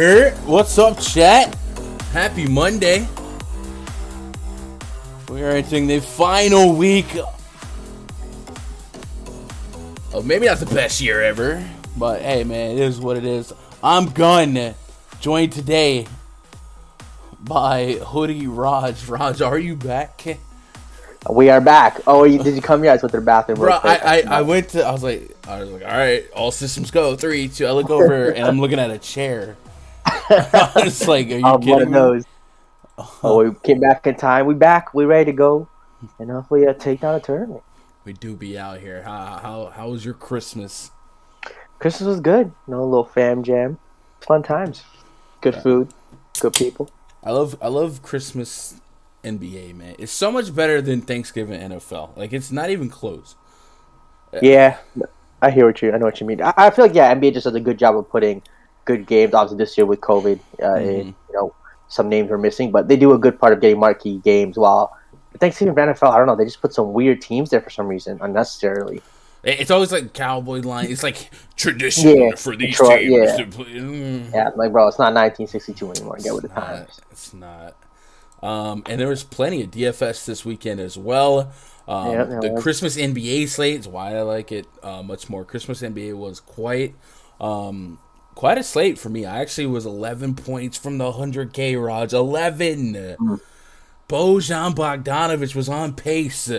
What's up, chat? Happy Monday. We are entering the final week of maybe not the best year ever, but hey, man, it is what it is. I'm Gunn, joined today by Hoodie Raj. Raj, are you back? We are back. Oh, did you come here? I went to the bathroom. Bro, I was like, all right, all systems go. 3, 2. I look over and I'm looking at a chair. I was like, are you kidding me? Those. Oh, we came back in time. We back. We ready to go, and hopefully take down a tournament. We do be out here. How was your Christmas? Christmas was good. A little fam jam. Fun times. Good food. Good people. I love Christmas NBA, man. It's so much better than Thanksgiving NFL. Like, it's not even close. Yeah, I know what you mean. I feel like NBA just does a good job of putting good games. Obviously, this year with COVID, some names were missing, but they do a good part of getting marquee games. While Thanksgiving NFL, I don't know, they just put some weird teams there for some reason, unnecessarily. It's always like Cowboy line. It's like tradition for these teams to play. Yeah, like, bro, it's not 1962 anymore. Get with the times. It's not. And there was plenty of DFS this weekend as well. The Christmas NBA slate is why I like it much more. Christmas NBA was quite a slate for me. I actually was 11 points from the 100K, Raj. 11. Bojan Bogdanovic was on pace.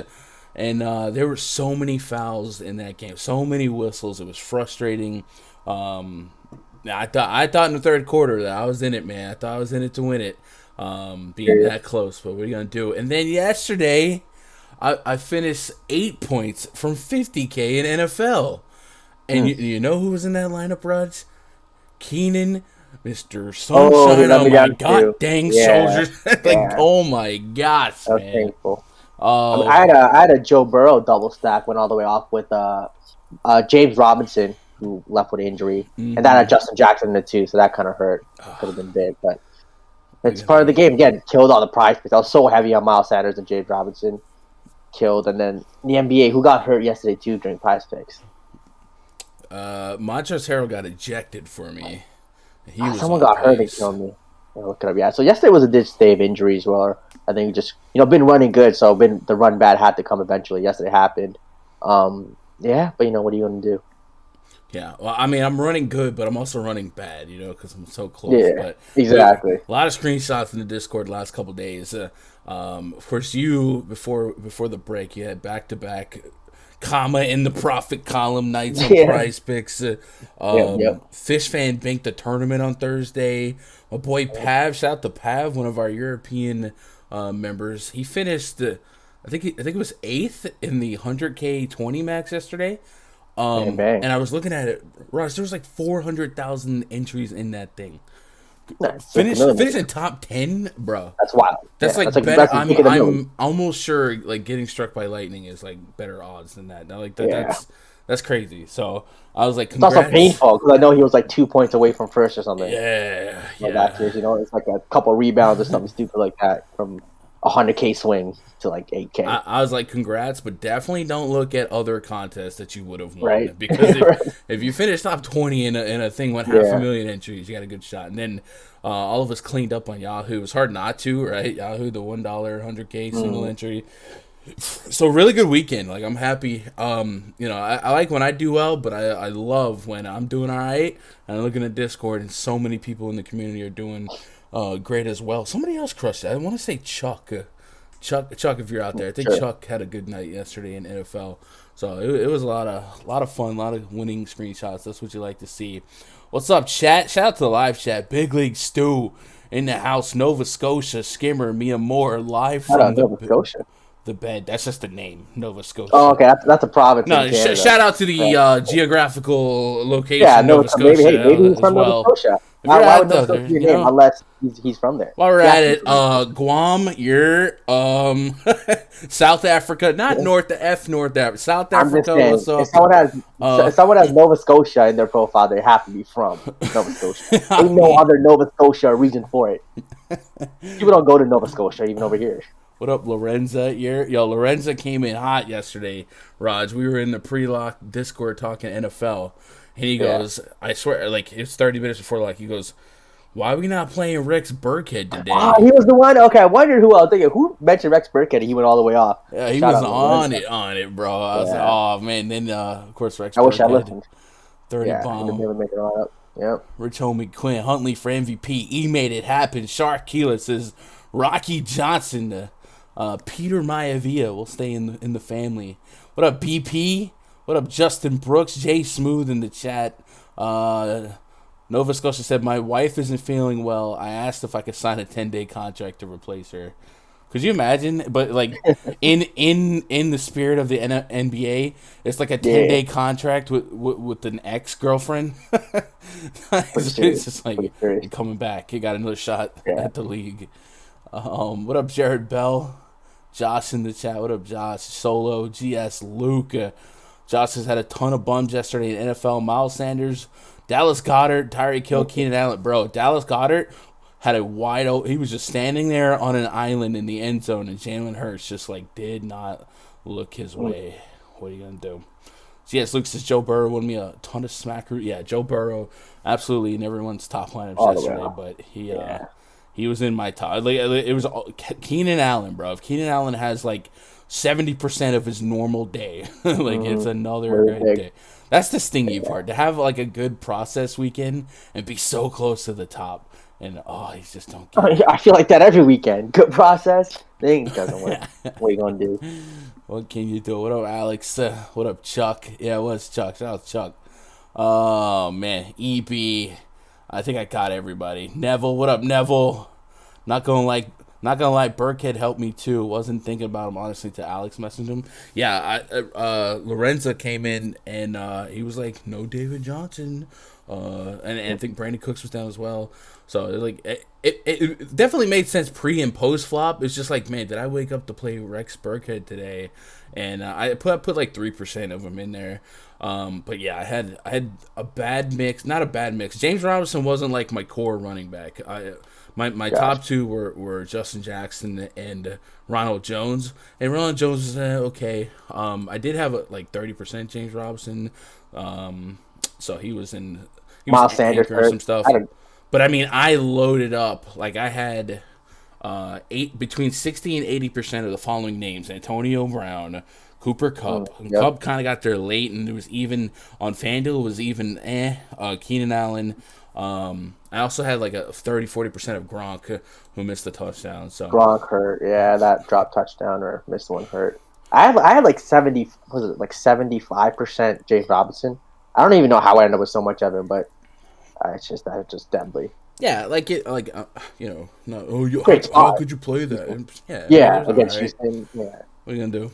And there were so many fouls in that game. So many whistles. It was frustrating. I thought in the third quarter that I was in it, man. I thought I was in it to win it. Being that close, but what are you going to do? And then yesterday, I finished 8 points from 50K in NFL. And you know who was in that lineup, Raj? Keenan, Mr. Sunshine on my god dang shoulders. Oh my gosh, man. Thankful. I had a Joe Burrow double stack, went all the way off with James Robinson, who left with injury, and then I had Justin Jackson in it too, so that kind of hurt. Could have been big, but it's part of the game. Again, killed all the prize picks. I was so heavy on Miles Sanders and James Robinson. Killed, and then the NBA, who got hurt yesterday too during prize picks. Montrezl Harrell got ejected for me. Someone got hurt and killed me. Look it up. Yeah, so yesterday was a day of injuries. Well, I think just been running good, so the run bad had to come eventually. Yesterday happened. But what are you going to do? Yeah, well, I mean, I'm running good, but I'm also running bad, because I'm so close. Yeah, but exactly. A lot of screenshots in the Discord the last couple days. Of course, before the break, you had back-to-back comma in the profit column nights on PrizePicks. Fish Fan banked the tournament on Thursday. My boy Pav, shout out to Pav, one of our European members. He finished, I think it was 8th in the 100K 20 max yesterday. And I was looking at it, Ross. There was like 400,000 entries in that thing. Finish in top 10, bro. That's wild. That's better. I'm almost sure like getting struck by lightning is like better odds than that. That's crazy. So I was like, congrats. It's also painful because I know he was like 2 points away from first or something. Yeah. It's like a couple rebounds or something stupid like that from 100K swing to like 8K. I was like, congrats, but definitely don't look at other contests that you would have won. Right. Because if you finish top 20 in a thing with 500,000 entries, you got a good shot. And then all of us cleaned up on Yahoo. It was hard not to, right? Yahoo, the $1 100K single entry. So really good weekend. Like, I'm happy. I like when I do well, but I love when I'm doing all right. And I look in the Discord, and so many people in the community are doing great as well. Somebody else crushed it. I want to say Chuck. Chuck, if you're out there, I think Chuck had a good night yesterday in NFL. So it was a lot of fun, a lot of winning screenshots. That's what you like to see. What's up, chat? Shout out to the live chat. Big League Stu in the house. Nova Scotia Skimmer Mia Moore live from Nova Scotia. The bed. That's just the name, Nova Scotia. Oh, okay. That's a province. No, shout out to the geographical location, Nova Scotia. Maybe he's from Nova Scotia. Why would Nova Scotia be your name unless he's from there? While we're at it, Guam, you're South Africa, not North Africa, South Africa. If someone has Nova Scotia in their profile, they have to be from Nova Scotia. There's no other Nova Scotia reason for it. People don't go to Nova Scotia, even over here. What up, Lorenza? Lorenza came in hot yesterday, Raj. We were in the pre-lock Discord talking NFL, and he goes, I swear, like, it's 30 minutes before lock, he goes, Why are we not playing Rex Burkhead today? Oh, he was the one. Okay, I wondered who I was thinking. Who mentioned Rex Burkhead? And he went all the way off. Yeah, he Shout was out on Lorenzo. it, bro. I was like, oh man. Then of course Rex I wish I Burkhead, listened. 30 Yeah, he didn't bomb. even make it all up. Yep. Rich homie Quinn Huntley for MVP. He made it happen. Shark Keeler says Rocky Johnson. Peter Maivia will stay in the family. What up, BP? What up, Justin Brooks? Jay Smooth in the chat. Nova Scotia said, my wife isn't feeling well. I asked if I could sign a 10-day contract to replace her. Could you imagine? But like in the spirit of the NBA, it's like a 10-day contract with an ex-girlfriend. It's just like you're coming back. You got another shot at the league. What up, Jared Bell? Josh in the chat. What up, Josh? Solo, GS, Luke. Josh has had a ton of bums yesterday in NFL. Miles Sanders, Dallas Goedert, Tyreek Hill, Keenan Allen. Bro, Dallas Goedert had a wide open. He was just standing there on an island in the end zone, and Jalen Hurts just like did not look his way. What are you gonna do? So yes, Luke says Joe Burrow won me a ton of smacker. Yeah, Joe Burrow absolutely in everyone's top lineups yesterday, but he was in my top. Like, it was Keenan Allen, bro. If Keenan Allen has like 70% of his normal day, like it's another good day. That's the stingy part, to have like a good process weekend and be so close to the top. And he just don't get it. I feel like that every weekend. Good process. Thing doesn't work. What are you gonna do? What can you do? What up, Alex? What up, Chuck? Yeah, it was Chuck. Shout out Chuck. Oh man, EB. I think I got everybody. Neville, what up, Neville? Not gonna lie, Burkhead helped me too. Wasn't thinking about him honestly till Alex messaged him. Yeah, Lorenzo came in and he was like, "No David Johnson," and I think Brandon Cooks was down as well. So like it definitely made sense pre and post flop. It's just like, man, did I wake up to play Rex Burkhead today? And I put like 3% of them in there. But yeah, I had a bad mix, not a bad mix. James Robinson wasn't like my core running back. My top two were Justin Jackson and Ronald Jones. And Ronald Jones was okay. I did have like 30% James Robinson. So he was Miles Sanders or some stuff. But I mean, I loaded up. Like I had between 60 and 80% of the following names: Antonio Brown, Cooper Kupp. Kupp kind of got there late, and it was even on Fanduel. It was even Keenan Allen. I also had like a 30-40% of Gronk who missed the touchdown. So Gronk hurt. Yeah, that drop touchdown or missed one hurt. I had like 75% James Robinson. I don't even know how I ended up with so much of him, but it's just deadly. Yeah, like it, like no. How could you play that? Yeah, against Houston. Yeah. What are you gonna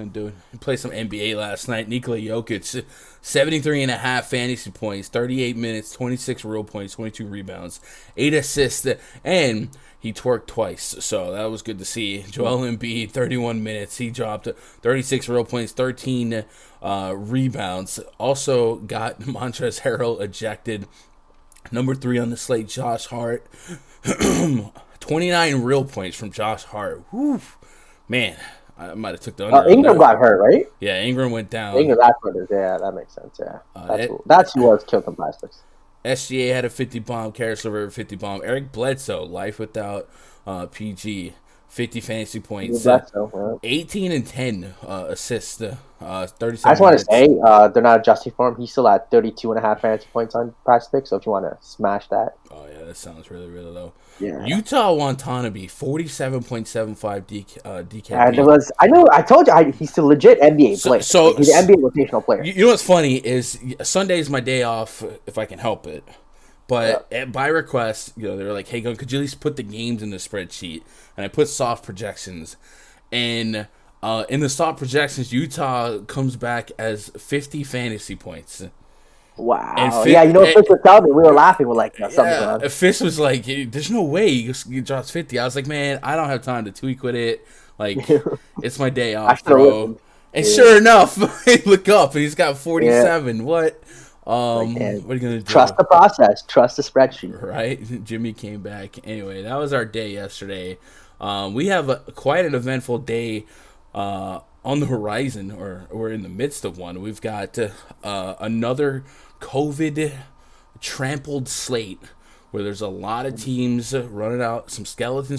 do? We played some NBA last night. Nikola Jokic, 73.5 fantasy points, 38 minutes, 26 real points, 22 rebounds, 8 assists, and he twerked twice. So that was good to see. Joel Embiid, 31 minutes. He dropped 36 real points, 13 rebounds. Also got Montrezl Harrell ejected. Number 3 on the slate, Josh Hart. 29 real points from Josh Hart. Whew. Man, I might have took the under. Ingram got hurt, right? Yeah, Ingram went down. Ingram got hurt. Yeah, that makes sense. Yeah, that's who was killed in PrizePicks. SGA had a 50 bomb. Karis LeVert 50 bomb. Eric Bledsoe, life without PG, 50 fantasy points. 18 and 10 assists. 37. I just want to say they're not adjusting for him. He's still at 32.5 fantasy points on PrizePicks. So if you want to smash that. Oh yeah, that sounds really really low. Yeah. Utah Watanabe, 47.75 DK. I told you he's a legit NBA player. So he's an NBA rotational player. You know what's funny is Sunday is my day off if I can help it. But by request, they're like, hey, could you at least put the games in the spreadsheet? And I put soft projections. And in the soft projections, Utah comes back as 50 fantasy points. Wow. Fish was telling me. We were laughing. We're like, something's wrong. Fish was like, there's no way you dropped 50. I was like, man, I don't have time to tweak with it. Like, it's my day off, bro. And sure enough, I look up and he's got 47. Yeah. What? What are you going to do? Trust the process. Trust the spreadsheet. Right? Jimmy came back. Anyway, that was our day yesterday. We have quite an eventful day on the horizon, or we're in the midst of one. We've got another COVID trampled slate where there's a lot of teams running out some skeleton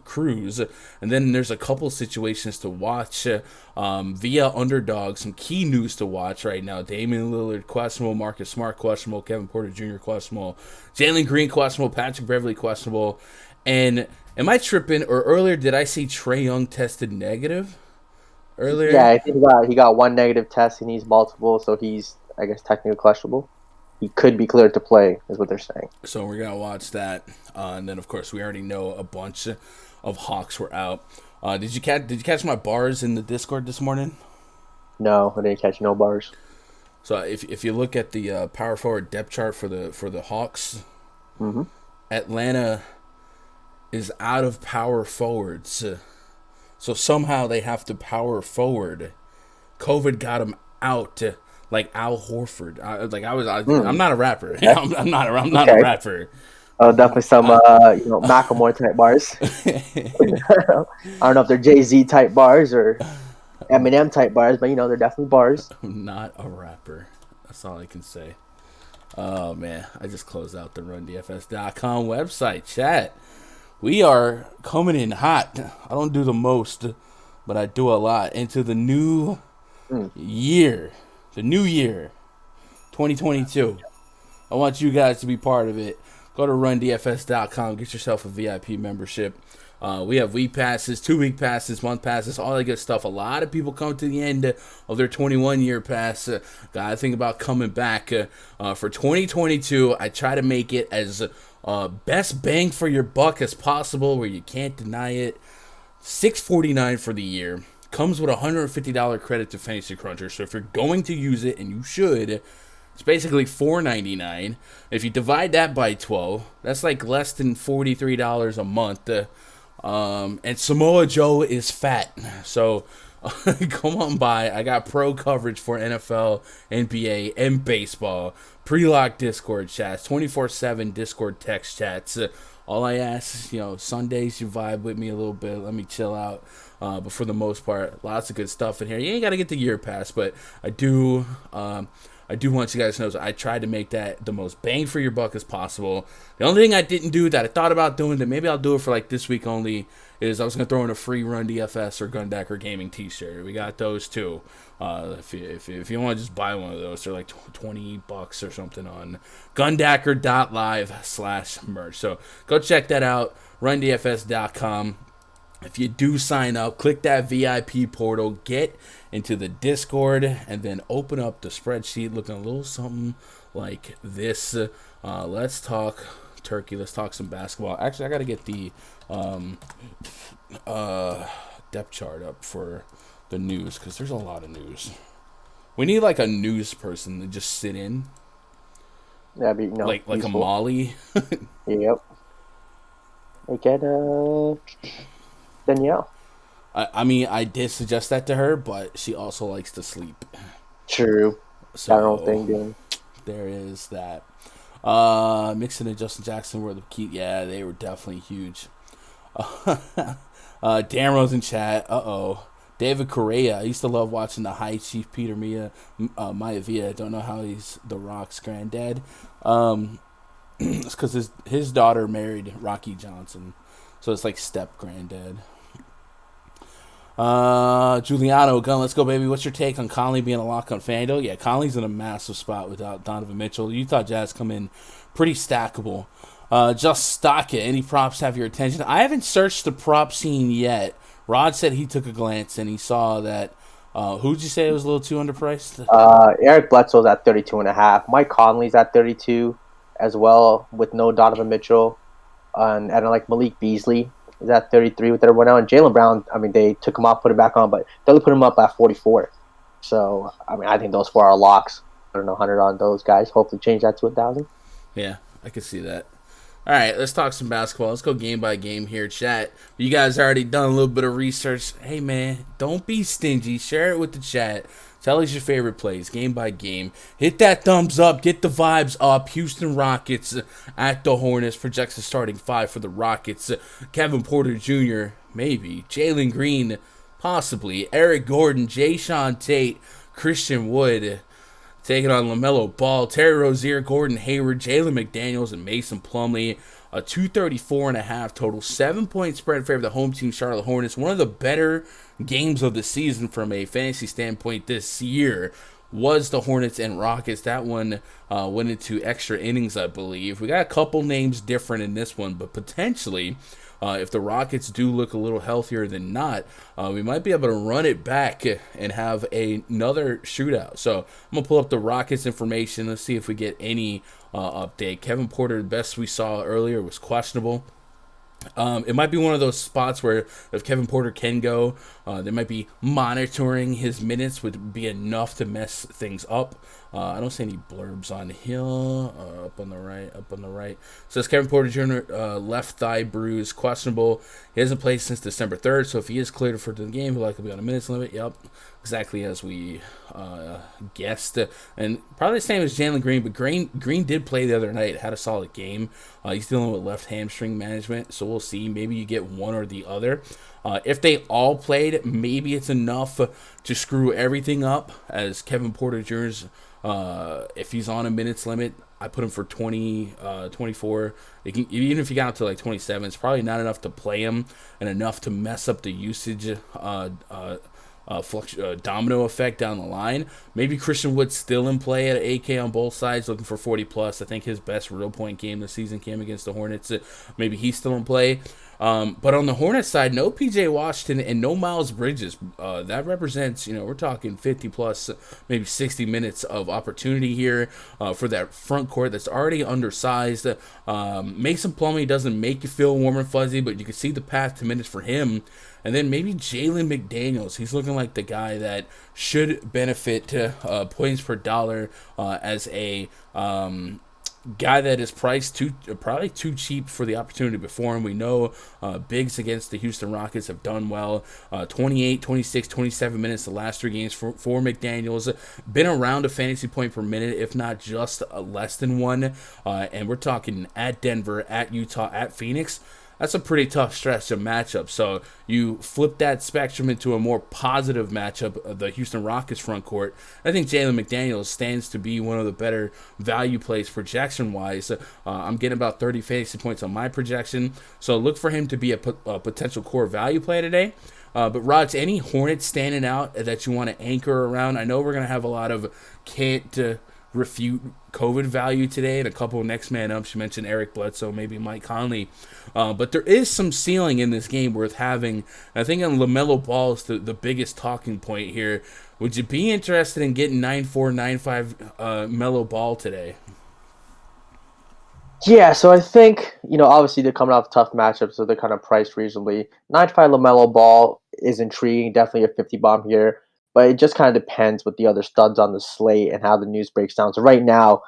crews, and then there's a couple situations to watch via underdog. Some key news to watch right now: Damian Lillard questionable, Marcus Smart questionable, Kevin Porter Jr. questionable, Jalen Green questionable, Patrick Beverley questionable. And am I tripping? Or earlier, did I see Trae Young tested negative? Earlier, yeah, I think he got one negative test. He needs multiple, so he's, I guess, technically questionable. He could be cleared to play, is what they're saying. So we're gonna watch that, and then of course we already know a bunch of Hawks were out. Did you catch my bars in the Discord this morning? No, I didn't catch no bars. So if you look at the power forward depth chart for the Hawks, Atlanta is out of power forwards, so somehow they have to power forward. COVID got them out. Like Al Horford. I'm not a rapper. I'm not a rapper. Oh, definitely some Macklemore type bars. I don't know if they're Jay-Z type bars or Eminem type bars, but they're definitely bars. I'm not a rapper. That's all I can say. Oh man, I just closed out the RunDFS.com website. Chat. We are coming in hot. I don't do the most, but I do a lot into the new year. The new year, 2022. I want you guys to be part of it. Go to RunDFS.com. Get yourself a VIP membership. We have week passes, 2-week passes, month passes, all that good stuff. A lot of people come to the end of their 21-year pass. Gotta think about coming back. For 2022, I try to make it as best bang for your buck as possible, where you can't deny it. $649 for the year. Comes with a $150 credit to Fantasy Cruncher. So if you're going to use it, and you should, it's basically $4.99. If you divide that by 12, that's like less than $43 a month. And Samoa Joe is fat. So come on by. I got pro coverage for NFL, NBA, and baseball. Pre-lock Discord chats, 24/7 Discord text chats. All I ask is, Sundays you vibe with me a little bit. Let me chill out. But for the most part, lots of good stuff in here. You ain't got to get the year pass, but I do want you guys to know I tried to make that the most bang for your buck as possible. The only thing I didn't do that I thought about doing, that maybe I'll do it for like this week only, is I was going to throw in a free Run DFS or Gundacker Gaming t-shirt. We got those too. If you want to just buy one of those, they're like $20 or something on gundacker.live/merch. So go check that out, rundfs.com. If you do sign up, click that VIP portal, get into the Discord, and then open up the spreadsheet looking a little something like this. Let's talk Turkey. Let's talk some basketball. Actually, I got to get the depth chart up for the news, because there's a lot of news. We need like a news person to just sit in. Yeah, but, like a Molly. Yep. Like at Danielle. I did suggest that to her, but she also likes to sleep. True. So I don't think, dude. There is that. Mixon and Justin Jackson were the key. Yeah, they were definitely huge. Dan Rose in chat. David Correa. I used to love watching the High Chief Peter Maivia. Don't know how he's the Rock's granddad. It's because his daughter married Rocky Johnson, so it's like step granddad. Giuliano, Gun, let's go, baby. What's your take on Conley being a lock on Fanduel? Yeah, Conley's in a massive spot without Donovan Mitchell. Utah Jazz come in pretty stackable. Just stock it. Any props have your attention? I haven't searched the prop scene yet. Rod said he took a glance and he saw that. Who'd you say was a little too underpriced? Eric Bledsoe's at 32.5. Mike Conley's at 32 as well, with no Donovan Mitchell. And I like Malik Beasley is at 33 with everyone out. And Jaylen Brown, they took him off, put it back on, but they only put him up at 44. So, I think those four are locks. I don't know, 100 on those guys. Hopefully change that to 1,000. Yeah, I could see that. All right, let's talk some basketball. Let's go game by game here, chat. You guys already done a little bit of research. Hey, man, don't be stingy. Share it with the chat. Tell us your favorite plays, game by game. Hit that thumbs up. Get the vibes up. Houston Rockets at the Hornets. Projects starting 5 for the Rockets. Kevin Porter Jr., maybe. Jalen Green, possibly. Eric Gordon, Jayshawn Tate, Christian Wood. taking on LaMelo Ball, Terry Rozier, Gordon Hayward, Jalen McDaniels, and Mason Plumlee. A 234.5 total, 7-point spread in favor of the home team Charlotte Hornets. One of the better games of the season from a fantasy standpoint this year was the Hornets and Rockets. That one went into extra innings, I believe. We got a couple names different in this one, but potentially, if the Rockets do look a little healthier than not, we might be able to run it back and have another shootout. So I'm going to pull up the Rockets information. Let's see if we get any update. Kevin Porter, the best we saw earlier, was questionable. It might be one of those spots where if Kevin Porter can go, they might be monitoring his minutes would be enough to mess things up. I don't see any blurbs on here. Up on the right. Says Kevin Porter Jr. Left thigh bruise, questionable. He hasn't played since December 3rd, so if he is cleared for the game, he'll likely be on a minutes limit. Yep, exactly as we guessed. And probably the same as Jalen Green, but Green did play the other night, had a solid game. He's dealing with left hamstring management, so we'll see. Maybe you get one or the other. If they all played, maybe it's enough to screw everything up, as Kevin Porter Jr.'s, if he's on a minutes limit, I put him for 20, 24. Even if you got up to like 27, it's probably not enough to play him and enough to mess up the usage domino effect down the line. Maybe Christian Wood's still in play at 8K on both sides, looking for 40 plus. I think his best real point game this season came against the Hornets. Maybe he's still in play. But on the Hornets side, no PJ Washington and no Miles Bridges. That represents, we're talking 50 plus, maybe 60 minutes of opportunity here for that front court that's already undersized. Mason Plumlee doesn't make you feel warm and fuzzy, but you can see the path to minutes for him. And then maybe Jalen McDaniels. He's looking like the guy that should benefit points per dollar as a guy that is priced probably too cheap for the opportunity before him. We know bigs against the Houston Rockets have done well. 28, 26, 27 minutes the last 3 games for McDaniels. Been around a fantasy point per minute, if not just less than one. And we're talking at Denver, at Utah, at Phoenix. That's a pretty tough stretch of matchup. So you flip that spectrum into a more positive matchup of the Houston Rockets front court. I think Jalen McDaniels stands to be one of the better value plays projection-wise. I'm getting about 30 fantasy points on my projection. So look for him to be a potential core value play today. But Rods, any Hornets standing out that you want to anchor around? I know we're going to have a lot of can't refute COVID value today and a couple of next man ups. You mentioned Eric Bledsoe, maybe Mike Conley. But there is some ceiling in this game worth having. I think on LaMelo Ball is the biggest talking point here. Would you be interested in getting 9.4, 9.5 Melo Ball today? Yeah, so I think, obviously they're coming off tough matchups, so they're kind of priced reasonably. 9.5 LaMelo Ball is intriguing, definitely a 50 bomb here. But it just kind of depends with the other studs on the slate and how the news breaks down. So right now,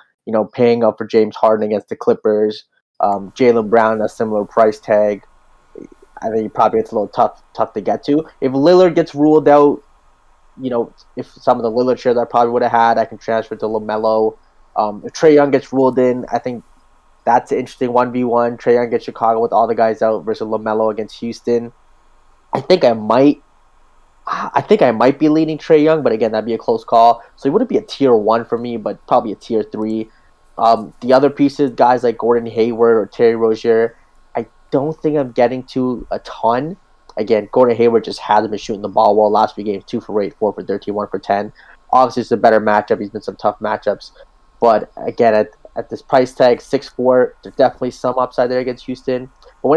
paying up for James Harden against the Clippers, Jaylen Brown, a similar price tag, I think probably it's a little tough to get to. If Lillard gets ruled out, if some of the Lillard shares I probably would have had, I can transfer to LaMelo. If Trae Young gets ruled in, I think that's an interesting 1v1. Trae Young gets Chicago with all the guys out versus LaMelo against Houston. I think I might be leaning Trae Young, but again, that'd be a close call. So he wouldn't be a tier 1 for me, but probably a tier 3. The other pieces, guys like Gordon Hayward or Terry Rozier, I don't think I'm getting to a ton. Again, Gordon Hayward just hasn't been shooting the ball well last few games, 2 for 8, 4 for 13, 1 for 10. Obviously, it's a better matchup. He's been some tough matchups. But again, at this price tag, 6'4", there's definitely some upside there against Houston. But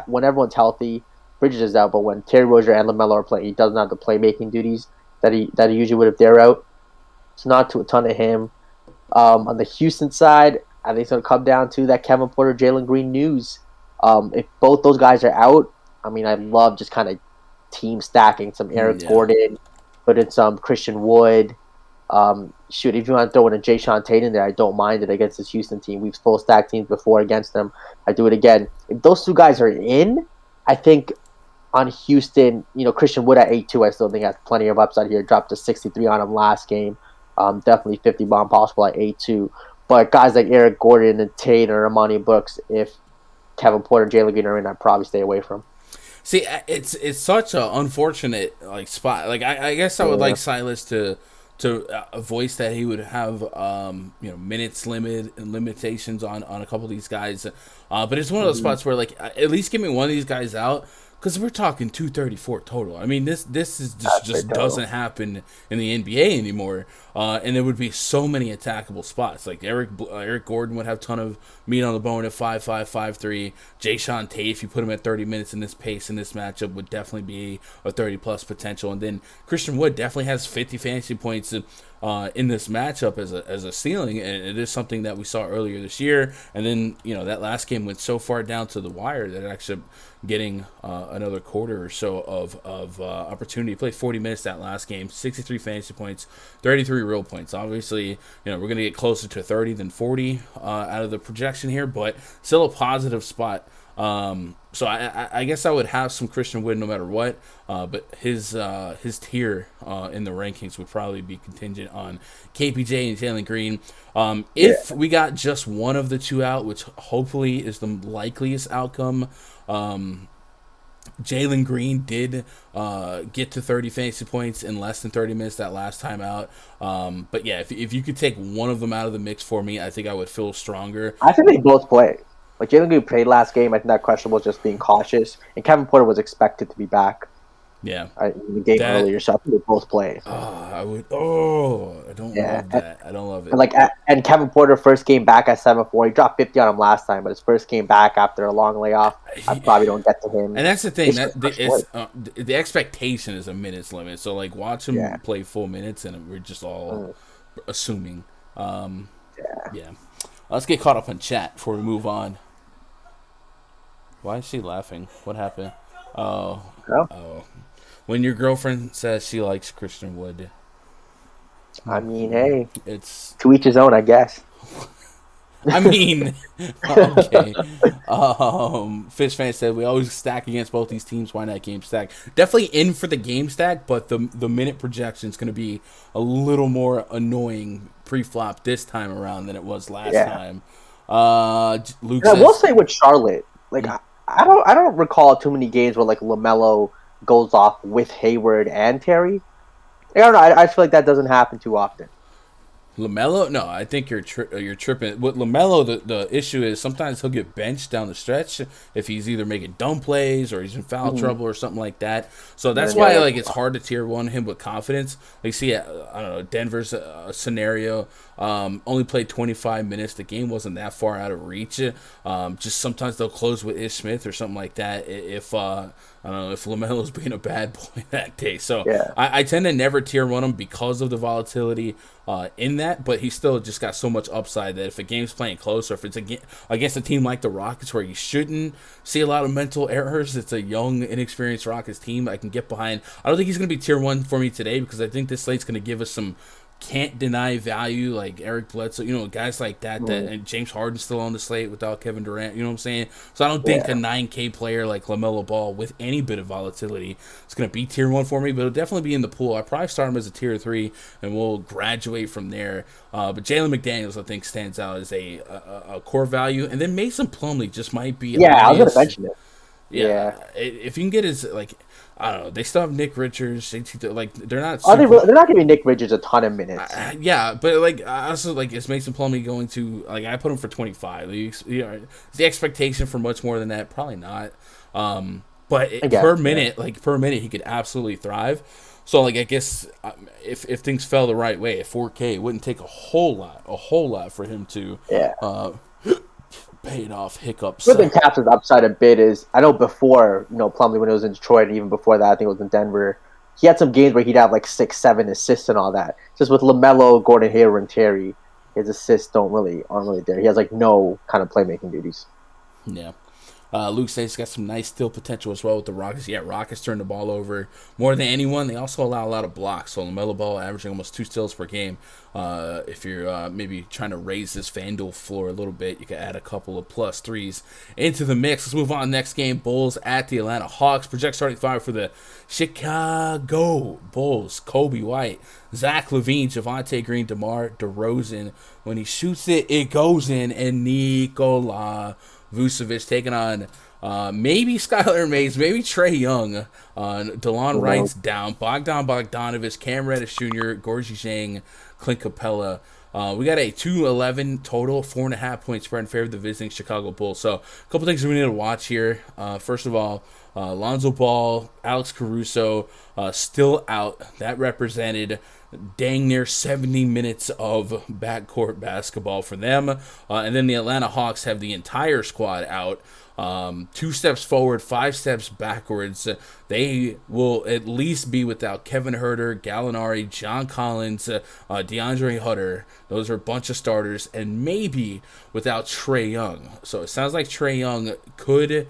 when everyone's healthy, Bridges is out, but when Terry Rozier and LaMelo are playing, he doesn't have the playmaking duties that he usually would if they're out. It's not to a ton of him. On the Houston side, I think it's going to come down to that Kevin Porter, Jalen Green news. If both those guys are out, I love just kind of team stacking some Eric Gordon, put in some Christian Wood. If you want to throw in a Jay Sean Tate in there, I don't mind it against this Houston team. We've full stacked teams before against them. I do it again. If those two guys are in, I think on Houston, Christian Wood at 8-2, I still think has plenty of upside here. Dropped to 63 on him last game. Definitely 50 bomb possible at 8-2. But guys like Eric Gordon and Tate or Amani Brooks, if Kevin Porter and Jalen Green are in, I'd probably stay away from. See, it's such an unfortunate spot. I guess I would like Silas to voice that he would have minutes limitations on a couple of these guys. But it's one of those spots where like at least give me one of these guys out. Because we're talking 234 total. I mean, this is just doesn't happen in the NBA anymore. And there would be so many attackable spots. Like Eric Gordon would have a ton of meat on the bone at 5'5", 5'3". Jayshawn Tate, if you put him at 30 minutes in this pace in this matchup, would definitely be a 30-plus potential. And then Christian Wood definitely has 50 fantasy points in this matchup as a ceiling, and it is something that we saw earlier this year. And then that last game went so far down to the wire that it actually getting another quarter or so of opportunity. He played 40 minutes that last game, 63 fantasy points, 33 real points. Obviously, we're going to get closer to 30 than 40 out of the projection here, but still a positive spot. So I guess I would have some Christian Wood no matter what, but his tier in the rankings would probably be contingent on KPJ and Jalen Green. If we got just one of the two out, which hopefully is the likeliest outcome, Jalen Green did get to 30 fantasy points in less than 30 minutes that last time out. But yeah, if you could take one of them out of the mix for me, I think I would feel stronger. I think they both play. Like Jalen Green played last game. I think that question was just being cautious, and Kevin Porter was expected to be back. Yeah, in the game earlier, so I think they both play. I don't love that. I don't love it. And Kevin Porter first game back at 7-4. He dropped 50 on him last time, but his first game back after a long layoff, I probably don't get to him. And that's the thing. The expectation is a minutes limit. So like, watch him play full minutes, and we're just all assuming. Yeah. Let's get caught up in chat before we move on. Why is she laughing? What happened? Oh. When your girlfriend says she likes Christian Wood. I mean, hey. It's to each his own, I guess. I mean, okay. Fish fan said we always stack against both these teams. Why not game stack? Definitely in for the game stack, but the minute projection is going to be a little more annoying pre-flop this time around than it was last time. Luke says, I will say with Charlotte, like I don't recall too many games where like LaMelo goes off with Hayward and Terry. I don't know. I feel like that doesn't happen too often. LaMelo? No, I think you're tripping. With LaMelo, the issue is sometimes he'll get benched down the stretch if he's either making dumb plays or he's in foul trouble or something like that. So that's why it's hard to tier one him with confidence. Like, see, I don't know, Denver's scenario. Only played 25 minutes. The game wasn't that far out of reach. Just sometimes they'll close with Ish Smith or something like that if I don't know, if LaMelo's being a bad boy that day. So I tend to never tier one him because of the volatility in that, but he still just got so much upside that if a game's playing close or if it's against a team like the Rockets where you shouldn't see a lot of mental errors, it's a young, inexperienced Rockets team I can get behind. I don't think he's going to be tier one for me today because I think this slate's going to give us some can't deny value, like Eric Bledsoe, guys like that, and James Harden's still on the slate without Kevin Durant, you know what I'm saying? So I don't think a 9K player like LaMelo Ball with any bit of volatility is going to be tier 1 for me, but it'll definitely be in the pool. I'll probably start him as a tier 3, and we'll graduate from there. But Jalen McDaniels, I think, stands out as a core value, and then Mason Plumlee just might be I was going to mention it. Yeah, if you can get his, like, I don't know, they still have Nick Richards. They're not. They're not giving Nick Richards a ton of minutes. But like, I also like, is Mason Plumlee going to, like, I put him for 25. The expectation for much more than that, probably not. But per minute, he could absolutely thrive. So like, I guess if things fell the right way at 4K, it wouldn't take a whole lot for him to paid off hiccups. What the Caps' upside a bit is, I know before, Plumlee when it was in Detroit, and even before that, I think it was in Denver, he had some games where he'd have like 6-7 assists and all that. Just with LaMelo, Gordon Hayward, and Terry, his assists aren't really there. He has like no kind of playmaking duties. Yeah. Luke says he's got some nice steal potential as well with the Rockets. Yeah, Rockets turn the ball over more than anyone. They also allow a lot of blocks. So LaMelo Ball averaging almost 2 steals per game. If you're maybe trying to raise this Fanduel floor a little bit, you can add a couple of plus threes into the mix. Let's move on. Next game, Bulls at the Atlanta Hawks. Project starting 5 for the Chicago Bulls. Kobe White, Zach LaVine, Javonte Green, DeMar DeRozan. When he shoots it, it goes in. And Nikola Vucevic taking on Maybe Skylar Mays, maybe Trae Young. DeLon Wright's down. Bogdan Bogdanovic, Cam Reddish Jr., Gorgie Zhang, Clint Capella. We got a 2-11 total, 4.5 point spread in favor of the visiting Chicago Bulls. So, a couple things we need to watch here. First of all, Lonzo Ball, Alex Caruso still out. That represented dang near 70 minutes of backcourt basketball for them. And then the Atlanta Hawks have the entire squad out. 2 steps forward, 5 steps backwards. They will at least be without Kevin Huerter, Gallinari, John Collins, DeAndre Hunter. Those are a bunch of starters, and maybe without Trae Young. So it sounds like Trae Young could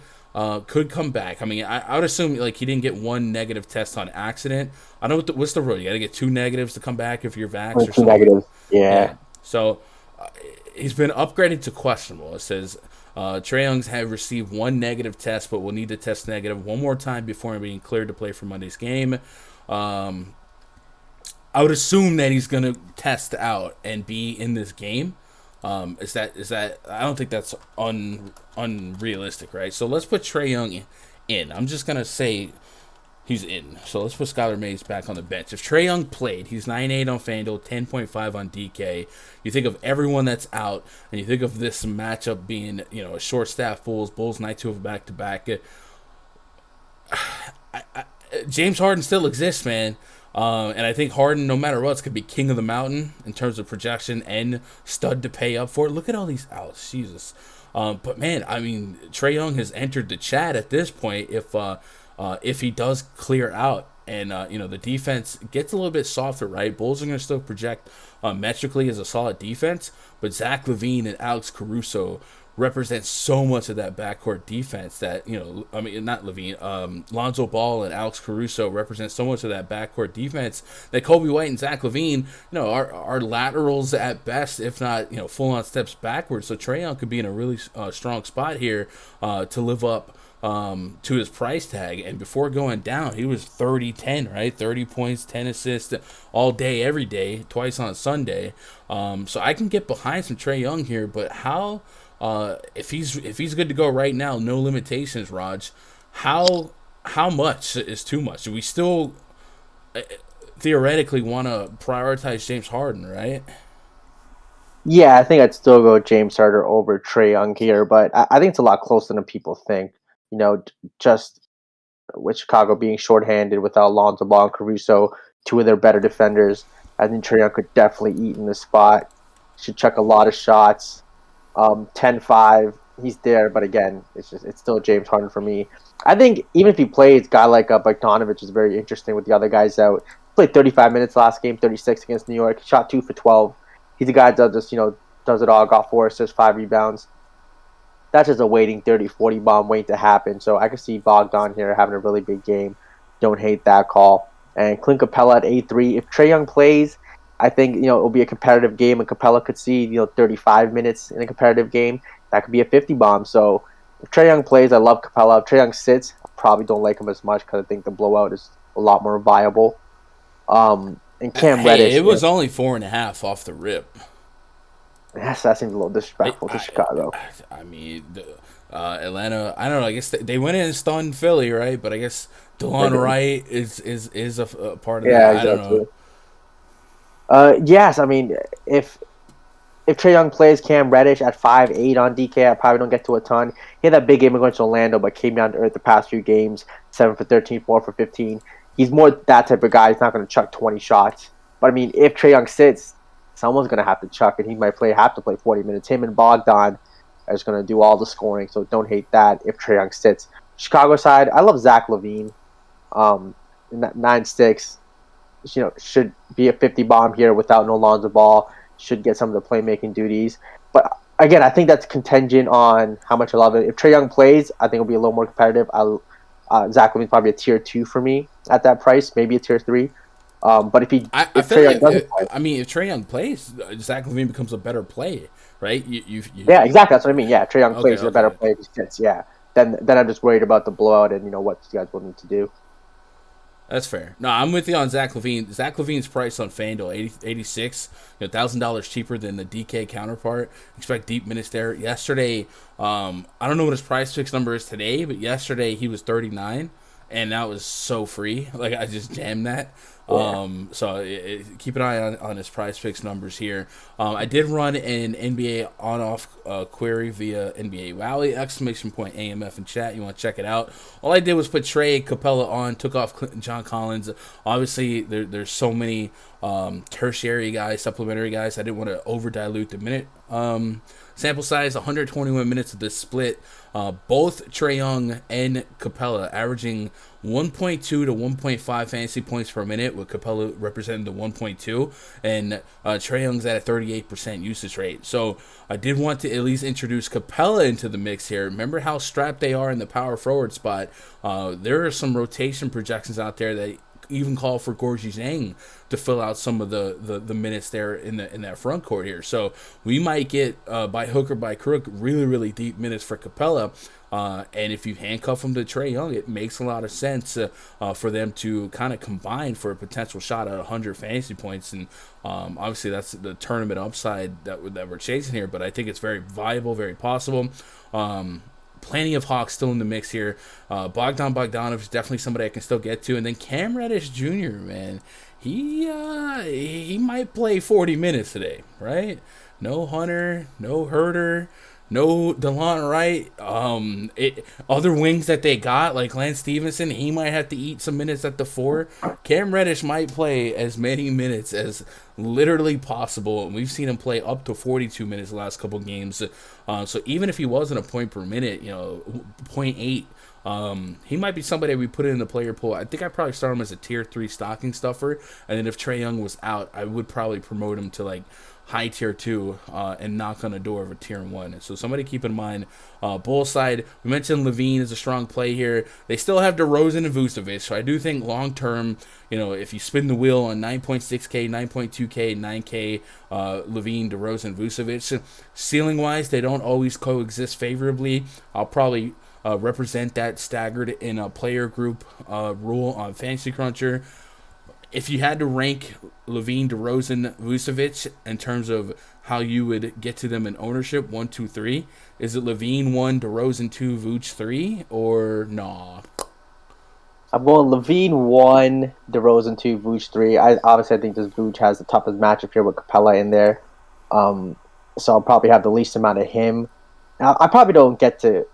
come back. I mean, I would assume like he didn't get one negative test on accident. I know what's the rule. You got to get 2 negatives to come back if you're vaxxed or something. 2 negatives, yeah. So he's been upgraded to questionable. It says Trae Young's have received 1 negative test, but will need to test negative one more time before being cleared to play for Monday's game. I would assume that he's going to test out and be in this game. Is that? I don't think that's unrealistic, right? So let's put Trae Young in. I'm just gonna say he's in. So let's put Skylar Mays back on the bench. If Trae Young played, he's 9.8 on FanDuel, 10.5 on DK. You think of everyone that's out, and you think of this matchup being, a short staff Bulls night 2 of a back-to-back. James Harden still exists, man. And I think Harden, no matter what, could be king of the mountain in terms of projection and stud to pay up for it. Look at all these outs, Jesus. But man, I mean, Trae Young has entered the chat at this point. If he does clear out, and the defense gets a little bit softer, right? Bulls are going to still project metrically as a solid defense, but Zach LaVine and Alex Caruso represent so much of that backcourt defense that, not LaVine, Lonzo Ball and Alex Caruso represent so much of that backcourt defense that Kobe White and Zach LaVine, are laterals at best, if not, full-on steps backwards. So Trae Young could be in a really strong spot here to live up to his price tag. And before going down, he was 30-10, right? 30 points, 10 assists all day, every day, twice on Sunday. So I can get behind some Trae Young here, but how... if he's good to go right now, no limitations, Raj, how much is too much? Do we still theoretically want to prioritize James Harden, right? Yeah, I think I'd still go James Harden over Trae Young here, but I think it's a lot closer than people think. Just with Chicago being shorthanded without Lonzo Ball and Caruso, 2 of their better defenders, I think Trae Young could definitely eat in the spot. Should chuck a lot of shots. 10-5, he's there, but again, it's still James Harden for me. I think even if he plays, a guy like Bogdanovic is very interesting with the other guys out. He played 35 minutes last game, 36 against New York. He shot 2 for 12. He's a guy that does it all, got 4 assists, 5 rebounds. That's just a waiting 30-40 bomb waiting to happen. So I could see Bogdan here having a really big game. Don't hate that call. And Clint Capella at 8-3. If Trae Young plays, I think, it'll be a competitive game, and Capella could see, 35 minutes in a competitive game. That could be a 50 bomb. So if Trae Young plays, I love Capella. If Trae Young sits, I probably don't like him as much because I think the blowout is a lot more viable. And Cam Reddish. It was only 4.5 off the rip. Yes, that seems a little disrespectful to Chicago. I mean, Atlanta, I don't know. I guess they went in and stunned Philly, right? But I guess DeLon Wright is a part of that. Exactly. I don't know. Yes, I mean, if Trae Young plays Cam Reddish at 5'8" on DK, I probably don't get to a ton. He had that big game against Orlando, but came down to earth the past few games, 7 for 13, 4 for 15. He's more that type of guy. He's not going to chuck 20 shots. But, I mean, if Trae Young sits, someone's going to have to chuck, and he might have to play 40 minutes. Him and Bogdan are just going to do all the scoring, so don't hate that if Trae Young sits. Chicago side, I love Zach LaVine. In that 9-6. Should be a 50 bomb here without no Lonzo Ball. Should get some of the playmaking duties. But again, I think that's contingent on how much I love it. If Trae Young plays, I think it'll be a little more competitive. Zach LaVine's probably a tier 2 for me at that price, maybe a tier 3. But if Trae Young doesn't play, if Trae Young plays, Zach LaVine becomes a better play, right? Yeah, exactly. That's what I mean. Yeah, Trae Young plays a better play if he sits. Yeah. Then I'm just worried about the blowout and what you guys want him to do. That's fair. No, I'm with you on Zach LaVine. Zach LaVine's price on FanDuel, 86, $1,000 cheaper than the DK counterpart. Expect deep minutes there. Yesterday, I don't know what his price fix number is today, but yesterday he was 39, and that was so free. Like, I just jammed that. Yeah. So keep an eye on his prize picks numbers here. I did run an NBA on-off query via NBA Valley, ! AMF in chat. You want to check it out. All I did was put Trey Capella on, took off John Collins. Obviously, there's so many tertiary guys, supplementary guys. I didn't want to over-dilute the minute sample size. 121 minutes of this split. Both Trae Young and Capella averaging 1.2 to 1.5 fantasy points per minute, with Capella representing the 1.2, and Trae Young's at a 38% usage rate. So I did want to at least introduce Capella into the mix here. Remember how strapped they are in the power forward spot. There are some rotation projections out there that even call for Gorgie Zhang to fill out some of the minutes there in that front court here. So we might get by hook or by crook really, really deep minutes for Capella. And if you handcuff him to Trae Young, it makes a lot of sense for them to kind of combine for a potential shot at 100 fantasy points. And obviously that's the tournament upside that we're chasing here. But I think it's very viable, very possible. Plenty of Hawks still in the mix here. Bogdan Bogdanovic is definitely somebody I can still get to. And then Cam Reddish Jr., man, he might play 40 minutes today, right? No Hunter, no Herter, no DeLon Wright. Other wings that they got, like Lance Stevenson, he might have to eat some minutes at the 4. Cam Reddish might play as many minutes as literally possible, and we've seen him play up to 42 minutes the last couple games. So even if he wasn't a point per minute, 0.8, he might be somebody we put in the player pool. I think I'd probably start him as a tier 3 stocking stuffer, and then if Trae Young was out, I would probably promote him to like high tier 2 and knock on the door of a tier 1. So somebody keep in mind. Bull side, we mentioned LaVine is a strong play here. They still have DeRozan and Vucevic, so I do think long term, if you spin the wheel on 9.6K, 9.2K, 9K, LaVine, DeRozan, Vucevic, ceiling wise, they don't always coexist favorably. I'll probably represent that staggered in a player group rule on Fantasy Cruncher. If you had to rank LaVine, DeRozan, Vucevic in terms of how you would get to them in ownership, 1, 2, 3, is it LaVine 1, DeRozan 2, Vooch 3, or nah? I'm going LaVine 1, DeRozan 2, Vooch 3. I think this Vooch has the toughest matchup here with Capella in there. So I'll probably have the least amount of him. Now, I probably don't get to...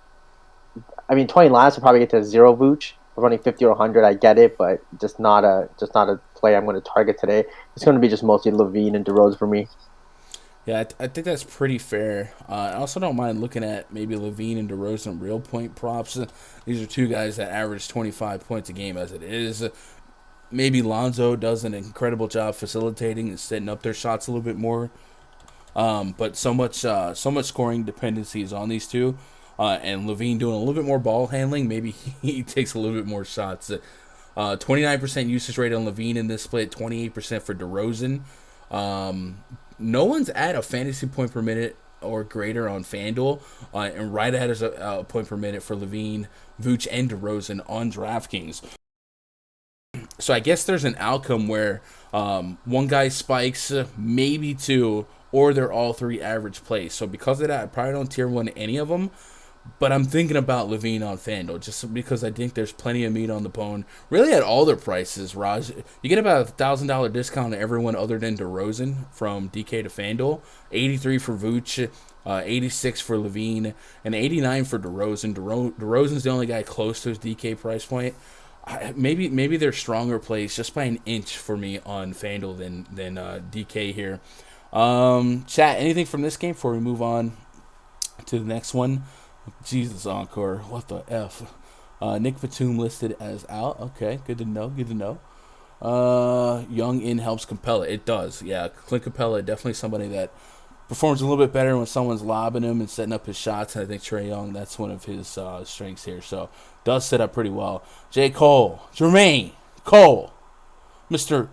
20 lines, I'll probably get to 0 Vooch. Running 50 or 100, I get it, but just not a play I'm going to target today. It's going to be just mostly LaVine and DeRozan for me. Yeah, I think that's pretty fair. I also don't mind looking at maybe LaVine and DeRozan real point props. These are two guys that average 25 points a game as it is. Maybe Lonzo does an incredible job facilitating and setting up their shots a little bit more. But so much scoring dependencies on these two. And LaVine doing a little bit more ball handling. Maybe he takes a little bit more shots. 29% usage rate on LaVine in this split, 28% for DeRozan. No one's at a fantasy point per minute or greater on FanDuel. And right ahead is a point per minute for LaVine, Vooch, and DeRozan on DraftKings. So I guess there's an outcome where one guy spikes, maybe 2, or they're all 3 average plays. So because of that, I probably don't tier 1 any of them. But I'm thinking about LaVine on FanDuel just because I think there's plenty of meat on the bone. Really at all their prices, Raj. You get about a $1,000 discount to everyone other than DeRozan from DK to FanDuel. 83 for Vooch, 86 for LaVine, and 89 for DeRozan. DeRozan's the only guy close to his DK price point. Maybe they're stronger plays just by an inch for me on FanDuel than DK here. Chat, anything from this game before we move on to the next one? Jesus, Encore. What the F? Nick Batum listed as out. Okay, good to know. Young in helps Capella. It does. Yeah, Clint Capella, definitely somebody that performs a little bit better when someone's lobbing him and setting up his shots. And I think Trae Young, that's one of his strengths here. So, does set up pretty well. J. Cole, Jermaine Cole, Mr.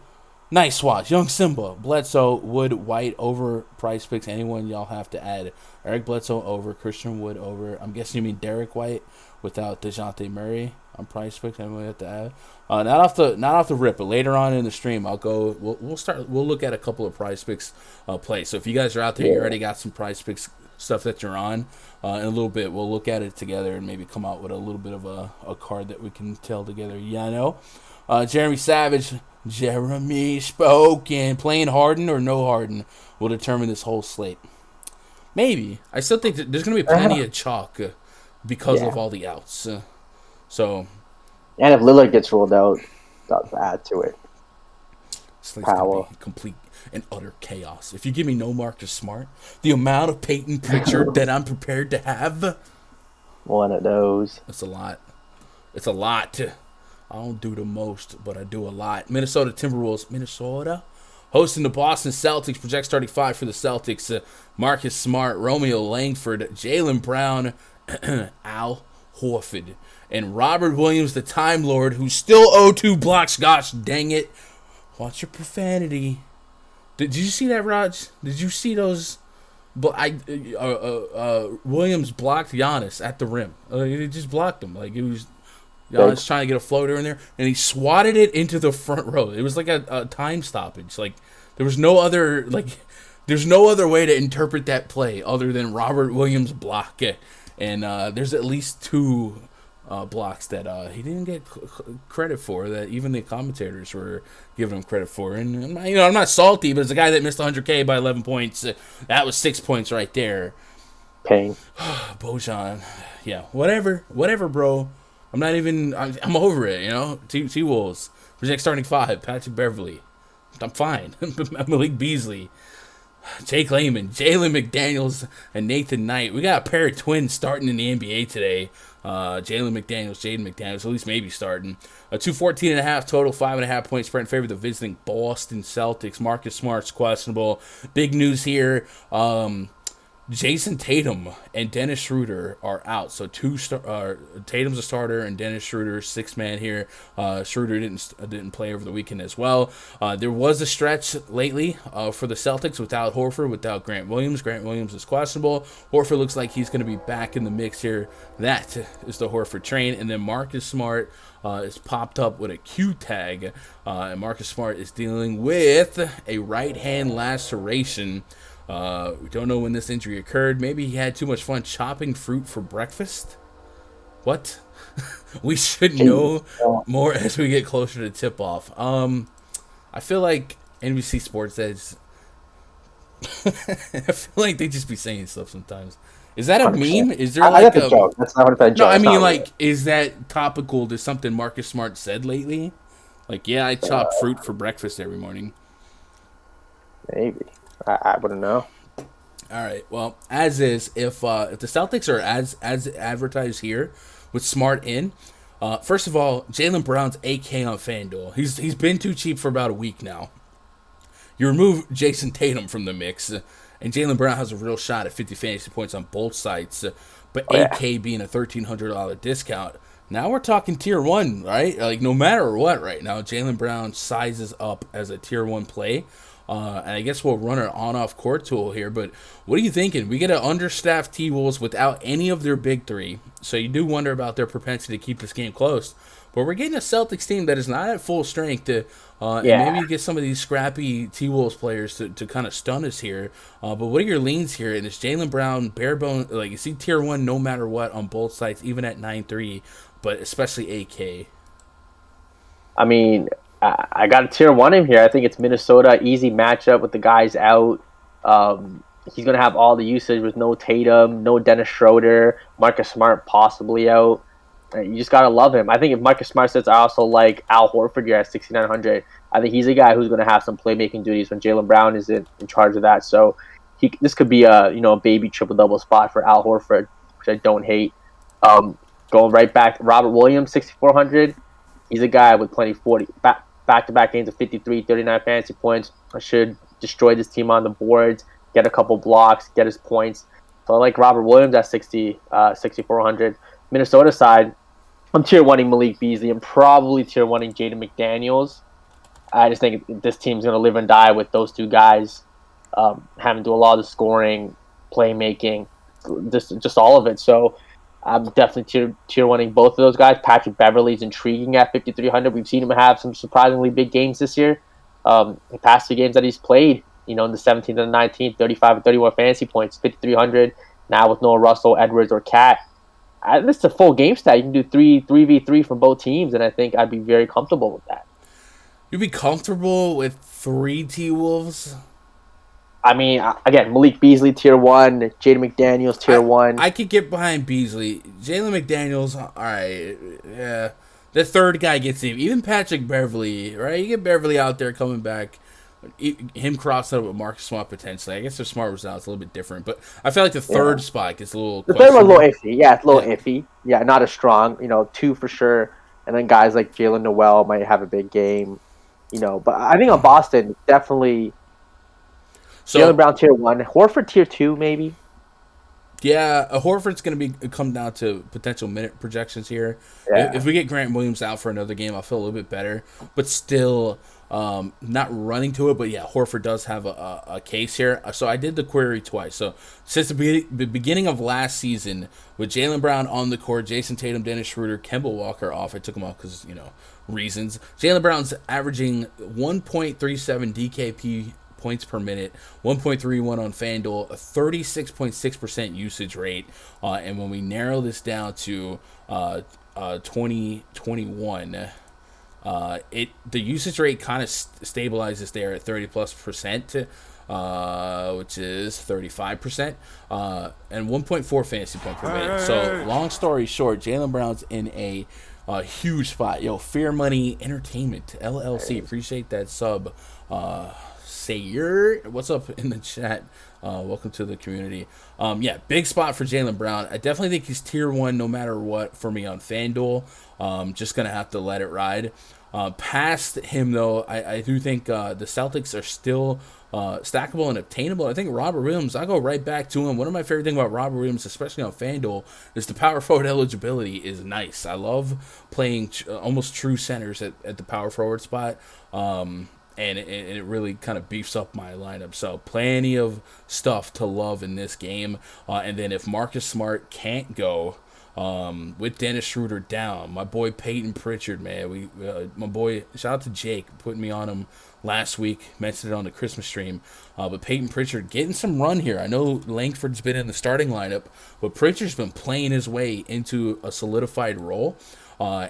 Nice watch. Young Simba, Bledsoe, Wood, White over PrizePicks. Anyone y'all have to add? Eric Bledsoe over, Christian Wood over. I'm guessing you mean Derek White without DeJounte Murray. on PrizePicks. I might have to add. Not off the rip, but later on in the stream, I'll go. We'll look at a couple of PrizePicks plays. So if you guys are out there, you already got some PrizePicks stuff that you're on. In a little bit, we'll look at it together and maybe come out with a little bit of a card that we can tell together. Yeah, I know. Jeremy Savage, Jeremy spoken. Playing Harden or no Harden will determine this whole slate. Maybe. I still think that there's going to be plenty of chalk because of all the outs. So. And if Lillard gets ruled out, does add to it. Slate's going to be complete and utter chaos. If you give me no Marcus Smart, the amount of Peyton Pritchard that I'm prepared to have. One of those. It's a lot. It's a lot. I don't do the most, but I do a lot. Minnesota Timberwolves. Minnesota hosting the Boston Celtics. Project starting 5 for the Celtics. Marcus Smart, Romeo Langford, Jaylen Brown, Al Horford, and Robert Williams, the Time Lord, who's still 0-2 blocks. Gosh dang it. Watch your profanity. Did you see that, Raj? Did you see those? Williams blocked Giannis at the rim. He just blocked him. Like, it was Giannis trying to get a floater in there, and he swatted it into the front row. It was like a time stoppage. Like, there was no other, there's no other way to interpret that play other than Robert Williams' block. And there's at least 2 blocks that he didn't get credit for, that even the commentators were giving him credit for. And I'm not salty, but it's a guy that missed 100K by 11 points. That was 6 points right there. Pain. Bojan. Yeah, whatever, bro. I'm over it, T-Wolves. Project starting 5, Patrick Beverly. I'm fine. Malik Beasley. Jake Layman, Jalen McDaniels, and Nathan Knight. We got a pair of twins starting in the NBA today. Jaden McDaniels, at least maybe starting. 214.5 total, 5.5 point spread in favor of the visiting Boston Celtics. Marcus Smart's questionable. Big news here. Jason Tatum and Dennis Schroeder are out. So Tatum's a starter and Dennis Schroeder, 6-man here. Schroeder didn't play over the weekend as well. There was a stretch lately for the Celtics without Horford, without Grant Williams. Grant Williams is questionable. Horford looks like he's going to be back in the mix here. That is the Horford train. And then Marcus Smart is popped up with a Q tag. And Marcus Smart is dealing with a right hand laceration. We don't know when this injury occurred. Maybe he had too much fun chopping fruit for breakfast. What? We should know more as we get closer to tip-off. I feel like NBC Sports Edge, I feel like they just be saying stuff sometimes. Is that a 100%. Meme? Is there like a joke? That's not what I joke. No, I mean, like, is that topical to something Marcus Smart said lately? Like, yeah, I chop fruit for breakfast every morning. Maybe. I wouldn't know. All right. Well, as is, if the Celtics are as advertised here with Smart in, first of all, Jaylen Brown's AK on Fanduel. He's been too cheap for about a week now. You remove Jason Tatum from the mix, and Jaylen Brown has a real shot at 50 fantasy points on both sites. But AK being a $1,300 discount, now we're talking tier 1, right? Like, no matter what right now, Jaylen Brown sizes up as a tier 1 play. And I guess we'll run an on-off court tool here, but what are you thinking? We get an understaffed T-Wolves without any of their big 3, so you do wonder about their propensity to keep this game close. But we're getting a Celtics team that is not at full strength, and maybe you get some of these scrappy T-Wolves players to kind of stun us here. But what are your leans here? And it's Jaylen Brown, bare bone, like you see tier 1 no matter what on both sides, even at 9-3, but especially AK. I mean, I got a tier 1 in here. I think it's Minnesota. Easy matchup with the guys out. He's going to have all the usage with no Tatum, no Dennis Schroeder, Marcus Smart possibly out. You just got to love him. I think if Marcus Smart says I also like Al Horford here at 6,900, I think he's a guy who's going to have some playmaking duties when Jaylen Brown is in charge of that. So this could be a baby triple-double spot for Al Horford, which I don't hate. Going right back, Robert Williams, 6,400. He's a guy with plenty 40 back-to-back games of 53, 39 fantasy points. I should destroy this team on the boards, get a couple blocks, get his points. So I like Robert Williams at 6,400. Minnesota side, I'm tier 1ing Malik Beasley. I'm probably tier 1ing Jaden McDaniels. I just think this team's going to live and die with those two guys having to do a lot of the scoring, playmaking, just all of it. So I'm definitely tier one-ing both of those guys. Patrick Beverley's intriguing at 5,300. We've seen him have some surprisingly big games this year. The past 2 games that he's played, in the 17th and the 19th, 35 and 31 fantasy points, 5,300. Now with Noah Russell, Edwards, or Cat. This is a full game stat. You can do 3v3 from both teams, and I think I'd be very comfortable with that. You'd be comfortable with 3 T-Wolves? I mean, again, Malik Beasley, tier 1. Jaden McDaniels, tier 1. I could get behind Beasley. Jalen McDaniels, all right. Yeah. The third guy gets him. Even Patrick Beverley, right? You get Beverley out there coming back. Him crossing up with Marcus Smart potentially. I guess if Smart was out, it's a little bit different. But I feel like the third spot gets a little. The third one's a little iffy. Yeah, it's a little iffy. Yeah, not as strong. 2 for sure. And then guys like Jalen Noel might have a big game. But I think on Boston, definitely. So, Jaylen Brown tier 1, Horford tier 2 maybe. Yeah, Horford's going to come down to potential minute projections here. Yeah. If we get Grant Williams out for another game, I'll feel a little bit better. But still, not running to it. But yeah, Horford does have a case here. So I did the query twice. So since the beginning of last season, with Jaylen Brown on the court, Jason Tatum, Dennis Schroeder, Kemba Walker off. I took them off because reasons. Jaylen Brown's averaging 1.37 DKP points per minute, 1.31 on Fanduel, a 36.6% usage rate, and when we narrow this down to 2021, the usage rate kind of stabilizes there at 30+%, which is 35%, and 1.4 fantasy point per minute. So long story short, Jaylen Brown's in a huge spot. Fear Money Entertainment LLC, appreciate that sub. Sayer, what's up in the chat? Welcome to the community. Big spot for Jaylen Brown. I definitely think he's tier 1 no matter what for me on FanDuel. Just going to have to let it ride. Past him, though, I do think the Celtics are still stackable and obtainable. I think Robert Williams, I'll go right back to him. One of my favorite things about Robert Williams, especially on FanDuel, is the power forward eligibility is nice. I love playing almost true centers at the power forward spot. And it really kind of beefs up my lineup. So plenty of stuff to love in this game. And then if Marcus Smart can't go with Dennis Schroeder down, my boy Peyton Pritchard, man, my boy, shout out to Jake, putting me on him last week, mentioned it on the Christmas stream. But Peyton Pritchard getting some run here. I know Langford's been in the starting lineup, but Pritchard's been playing his way into a solidified role.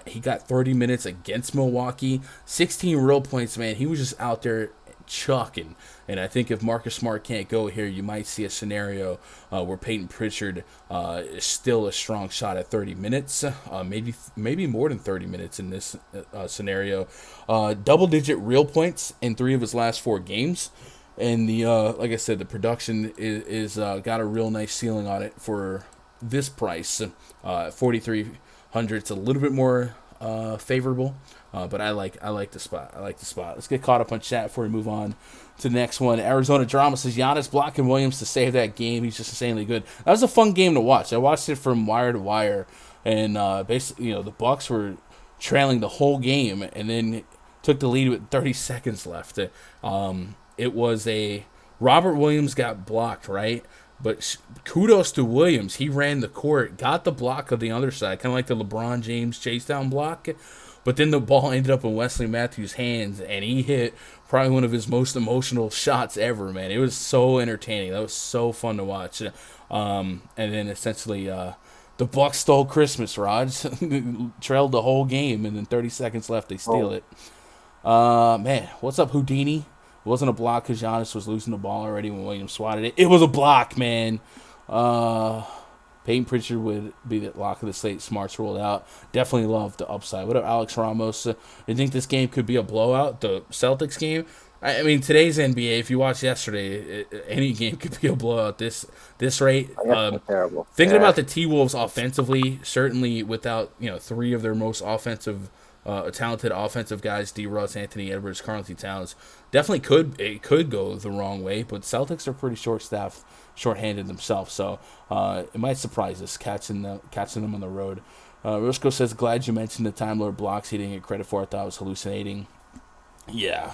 He got 30 minutes against Milwaukee, 16 real points, man. He was just out there chucking. And I think if Marcus Smart can't go here, you might see a scenario where Peyton Pritchard is still a strong shot at 30 minutes, maybe more than 30 minutes in this scenario. Double-digit real points in 3 of his last 4 games. And like I said, the production is got a real nice ceiling on it for this price, 43. It's a little bit more favorable, but I like the spot. Let's get caught up on chat before we move on to the next one. Arizona Drama says Giannis blocking Williams to save that game. He's just insanely good. That was a fun game to watch. I watched it from wire to wire, and basically, the Bucks were trailing the whole game, and then took the lead with 30 seconds left. It was a Robert Williams got blocked, right? But kudos to Williams. He ran the court, got the block of the other side, kind of like the LeBron James chase down block. But then the ball ended up in Wesley Matthews' hands, and he hit probably one of his most emotional shots ever, man. It was so entertaining. That was so fun to watch. And then essentially the Bucks stole Christmas, Raj. Trailed the whole game, and then 30 seconds left, they steal it. Man, what's up, Houdini? It wasn't a block because Giannis was losing the ball already when Williams swatted it. It was a block, man. Peyton Pritchard would be the lock of the slate. Smart's rolled out. Definitely love the upside. What up, Alex Ramos? You think this game could be a blowout? The Celtics game? I mean, today's NBA, if you watched yesterday, any game could be a blowout this rate. Terrible. Thinking about the T-Wolves offensively, certainly without 3 of their most talented offensive guys, D. Russ, Anthony Edwards, Karl-Anthony Towns, definitely could go the wrong way, but Celtics are pretty short-staffed, short-handed themselves, so it might surprise us catching them on the road. Roscoe says, glad you mentioned the Time Lord blocks. He didn't get credit for it. I thought I was hallucinating. Yeah.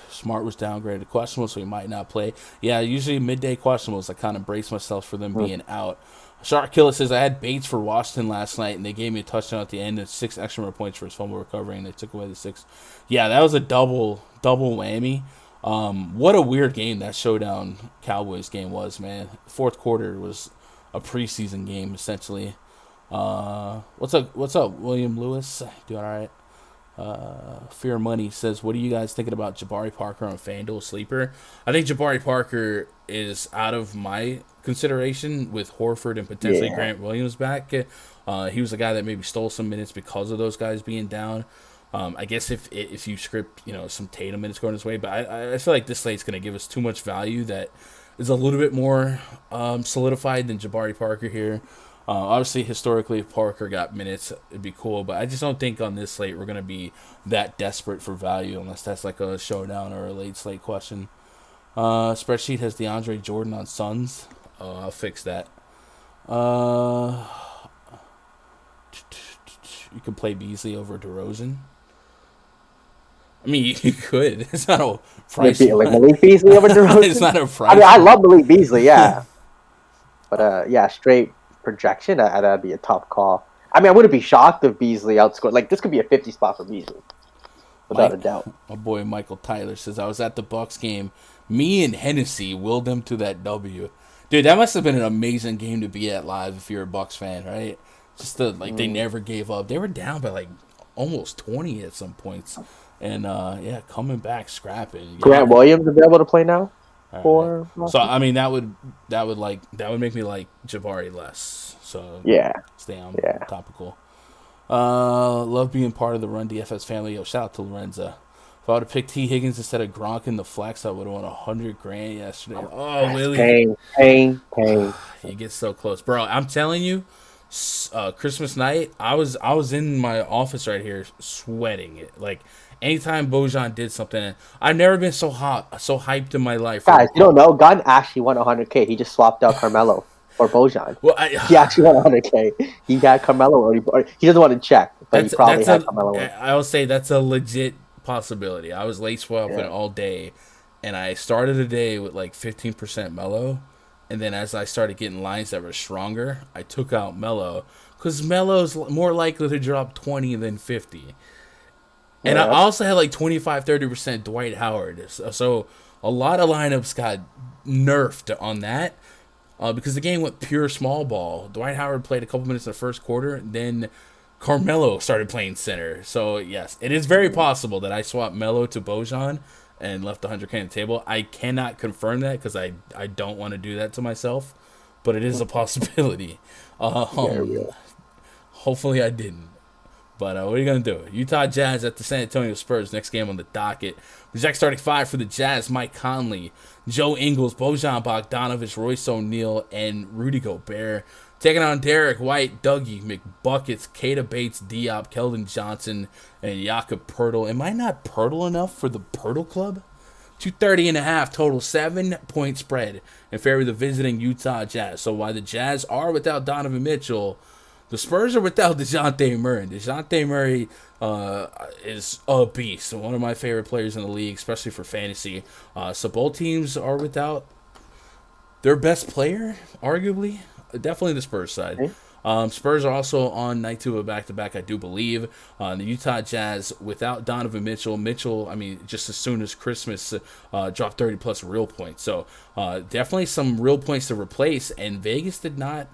Smart was downgraded to questionable, so he might not play. Yeah, usually midday questionables, I kind of brace myself for them being out. Shark Killer says, I had Bates for Washington last night, and they gave me a touchdown at the end and 6 extra more points for his fumble recovery, and they took away the 6. Yeah, that was a double whammy. What a weird game that showdown Cowboys game was, man. Fourth quarter was a preseason game, essentially. What's up, William Lewis? Doing all right? Fear Money says, what are you guys thinking about Jabari Parker on FanDuel Sleeper? I think Jabari Parker is out of my consideration with Horford and potentially Grant Williams back. He was a guy that maybe stole some minutes because of those guys being down. I guess if you script some Tatum minutes going his way, but I feel like this slate's going to give us too much value that is a little bit more solidified than Jabari Parker here. Obviously, historically, if Parker got minutes, it'd be cool, but I just don't think on this slate we're going to be that desperate for value unless that's like a showdown or a late slate question. Spreadsheet has DeAndre Jordan on Suns. I'll fix that. You can play Beasley over DeRozan. I mean, you could. It's not a price. Like Malik Beasley over DeRozan? It's not a price. I mean, I love Malik Beasley, yeah. But, straight projection, that'd be a tough call. I mean, I wouldn't be shocked if Beasley outscored. Like, this could be a 50 spot for Beasley, without a doubt. My boy Michael Tyler says, I was at the Bucks game. Me and Hennessy willed them to that W. Dude, that must have been an amazing game to be at live if you're a Bucks fan, right? Just they never gave up. They were down by like almost 20 at some points, and coming back scrapping. Grant Williams available to play now. Right. So I mean that would make me like Jabari less. So stay on topical. Love being part of the Run DFS family. Yo, shout out to Lorenza. If I would have picked T. Higgins instead of Gronk in the flex, I would have won $100,000 yesterday. Oh, Willie. Pain. You get so close, bro. I'm telling you, Christmas night, I was in my office right here sweating it. Like anytime Bojan did something, I've never been so hyped in my life. Guys, you don't know, Gunn actually won $100,000. He just swapped out Carmelo for Bojan. Well, he actually won $100,000. He had Carmelo, or he doesn't want to check, but he probably had Carmelo. I will say that's a legit possibility. I was late swapping all day, and I started the day with like 15% Melo, and then as I started getting lines that were stronger, I took out Melo because Melo's more likely to drop 20 than 50. And I also had like 25-30% Dwight Howard. So a lot of lineups got nerfed on that because the game went pure small ball. Dwight Howard played a couple minutes in the first quarter, then Carmelo started playing center. So, yes, it is very possible that I swapped Melo to Bojan and left $100,000 on the table. I cannot confirm that because I don't want to do that to myself, but it is a possibility. Hopefully I didn't. But what are you going to do? Utah Jazz at the San Antonio Spurs. Next game on the docket. Jack starting 5 for the Jazz. Mike Conley, Joe Ingles, Bojan Bogdanovic, Royce O'Neal, and Rudy Gobert. Taking on Derek White, Dougie McBuckets, Keita Bates, Diop, Keldon Johnson, and Jakob Poeltl. Am I not Poeltl enough for the Poeltl Club? 230.5 total, 7-point spread in favor of the visiting Utah Jazz. So while the Jazz are without Donovan Mitchell, the Spurs are without DeJounte Murray. DeJounte Murray is a beast, one of my favorite players in the league, especially for fantasy. So both teams are without their best player, arguably. Definitely the Spurs side. Spurs are also on night 2 of back-to-back, I do believe. The Utah Jazz without Donovan Mitchell. Mitchell, I mean, just as soon as Christmas, dropped 30-plus real points. So definitely some real points to replace, and Vegas did not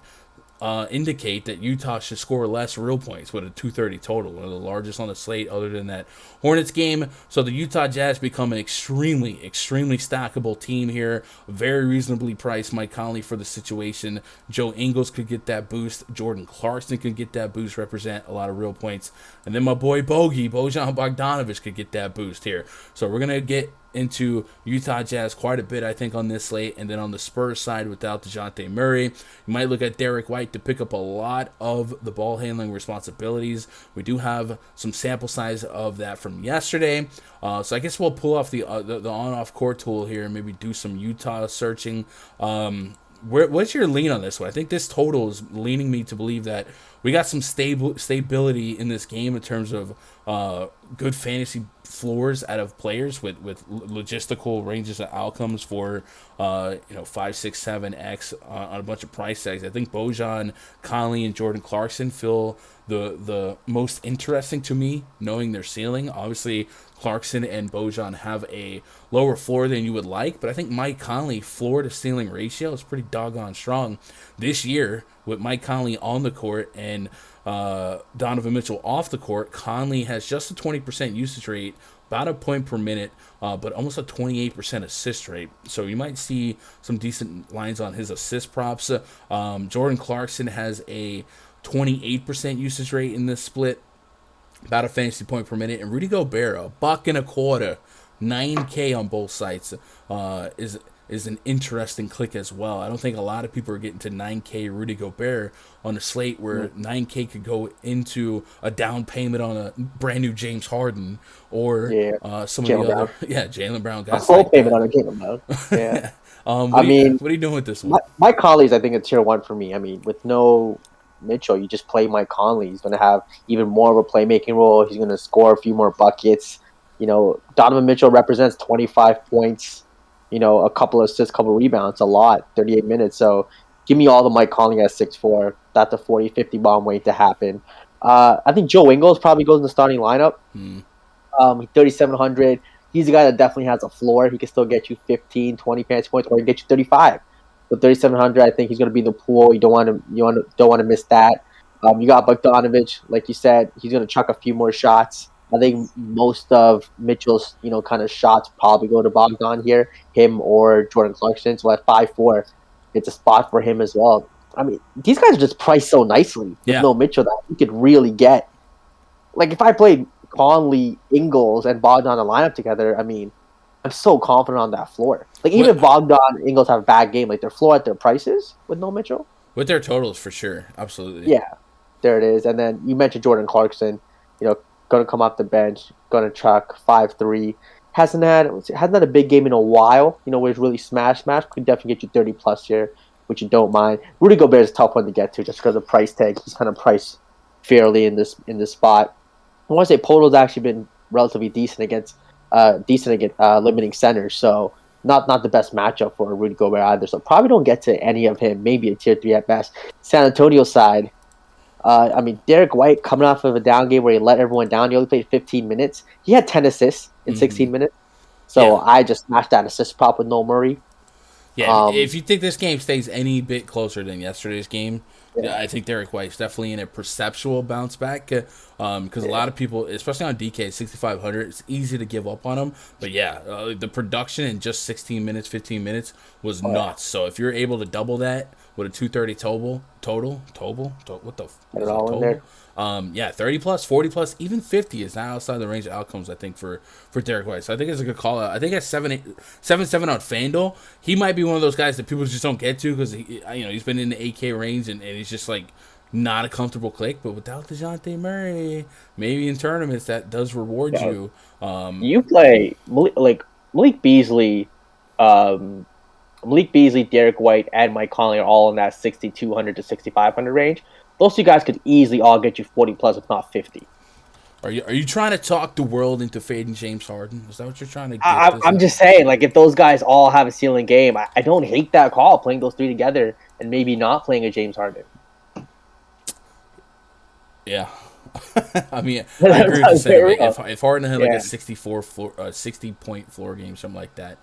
indicate that Utah should score less real points with a 230 total, one of the largest on the slate other than that Hornets game. So the Utah Jazz become an extremely stackable team here. Very reasonably priced Mike Conley for the situation. Joe Ingles could get that boost. Jordan Clarkson could get that boost, represent a lot of real points. And then my boy Bojan Bogdanovic could get that boost here. So we're going to get into Utah Jazz quite a bit, I think, on this slate. And then on the Spurs side, without DeJounte Murray, you might look at Derek White to pick up a lot of the ball handling responsibilities. We do have some sample size of that from yesterday. So I guess we'll pull off the on-off court tool here and maybe do some Utah searching. What's your lean on this one? I think this total is leaning me to believe that we got some stability in this game in terms of good fantasy floors out of players with logistical ranges of outcomes for 5, 6, 7x on a bunch of price tags. I think Bojan, Conley, and Jordan Clarkson feel the most interesting to me, knowing their ceiling. Obviously, Clarkson and Bojan have a lower floor than you would like, but I think Mike Conley floor to ceiling ratio is pretty doggone strong this year with Mike Conley on the court and Donovan Mitchell off the court. Conley has just a 20% usage rate, about a point per minute, but almost a 28% assist rate. So you might see some decent lines on his assist props. Jordan Clarkson has a 28% usage rate in this split, about a fantasy point per minute. And Rudy Gobert, $1.25, 9K on both sites, is an interesting click as well. I don't think a lot of people are getting to 9K Rudy Gobert on a slate where 9K could go into a down payment on a brand new James Harden or some of the other Jaylen Brown guys. A full payment on a Jaylen Brown. Yeah. What are you doing with this one? Mike Conley's, I think, a tier 1 for me. I mean, with no Mitchell, you just play Mike Conley. He's going to have even more of a playmaking role. He's going to score a few more buckets. Donovan Mitchell represents 25 points, a couple of assists, couple of rebounds, a lot, 38 minutes. So give me all the Mike Conley at 6'4". That's a 40, 50 bomb waiting to happen. I think Joe Ingles probably goes in the starting lineup. 3,700. He's a guy that definitely has a floor. He can still get you 15, 20 fantasy points, or he can get you 35. With 3,700, I think he's going to be in the pool. You don't want to miss that. You got Bogdanovic, like you said, he's going to chuck a few more shots. I think most of Mitchell's, kind of shots probably go to Bogdan here, him or Jordan Clarkson. So at 5'4", it's a spot for him as well. I mean, these guys are just priced so nicely with no Mitchell that you could really get. Like, if I played Conley, Ingles, and Bogdan in a lineup together, I mean, I'm so confident on that floor. Like, even if Bogdan and Ingles have a bad game, like, their floor at their prices with no Mitchell. With their totals, for sure. Absolutely. Yeah, there it is. And then you mentioned Jordan Clarkson, going to come off the bench, going to chuck 5'3". Hasn't had a big game in a while, where it's really smash. Could definitely get you 30+ here, which you don't mind. Rudy Gobert is a tough one to get to just because of price tag. He's kind of priced fairly in this spot. I want to say Poeltl's actually been relatively decent against limiting centers, so not the best matchup for Rudy Gobert either. So probably don't get to any of him, maybe a tier 3 at best. San Antonio side, I mean, Derek White coming off of a down game where he let everyone down. He only played 15 minutes. He had 10 assists in 16 minutes. So I just smashed that assist prop with Noel Murray. Yeah, if you think this game stays any bit closer than yesterday's game, I think Derek White's definitely in a perceptual bounce back because a lot of people, especially on DK 6,500, it's easy to give up on him. But the production in just 16 minutes, 15 minutes was nuts. So if you're able to double that with a 230 total, what the Get it all in there. 30+, 40+, even 50 is not outside the range of outcomes, I think, for Derek White. So I think it's a good call out. I think at 7-7 on Fanduel, he might be one of those guys that people just don't get to because he's been in the 8K range and he's just like not a comfortable click. But without DeJounte Murray, maybe in tournaments that does reward you. You play like Malik Beasley, Derek White, and Mike Conley are all in that 6,200 to 6,500 range. Those two guys could easily all get you 40+, if not 50. Are you trying to talk the world into fading James Harden? Is that what you're trying to get? I'm just saying, like, if those guys all have a ceiling game, I don't hate that call, playing those three together and maybe not playing a James Harden. Yeah. I mean, I agree with you saying, if Harden had like a 60-point floor game, something like that.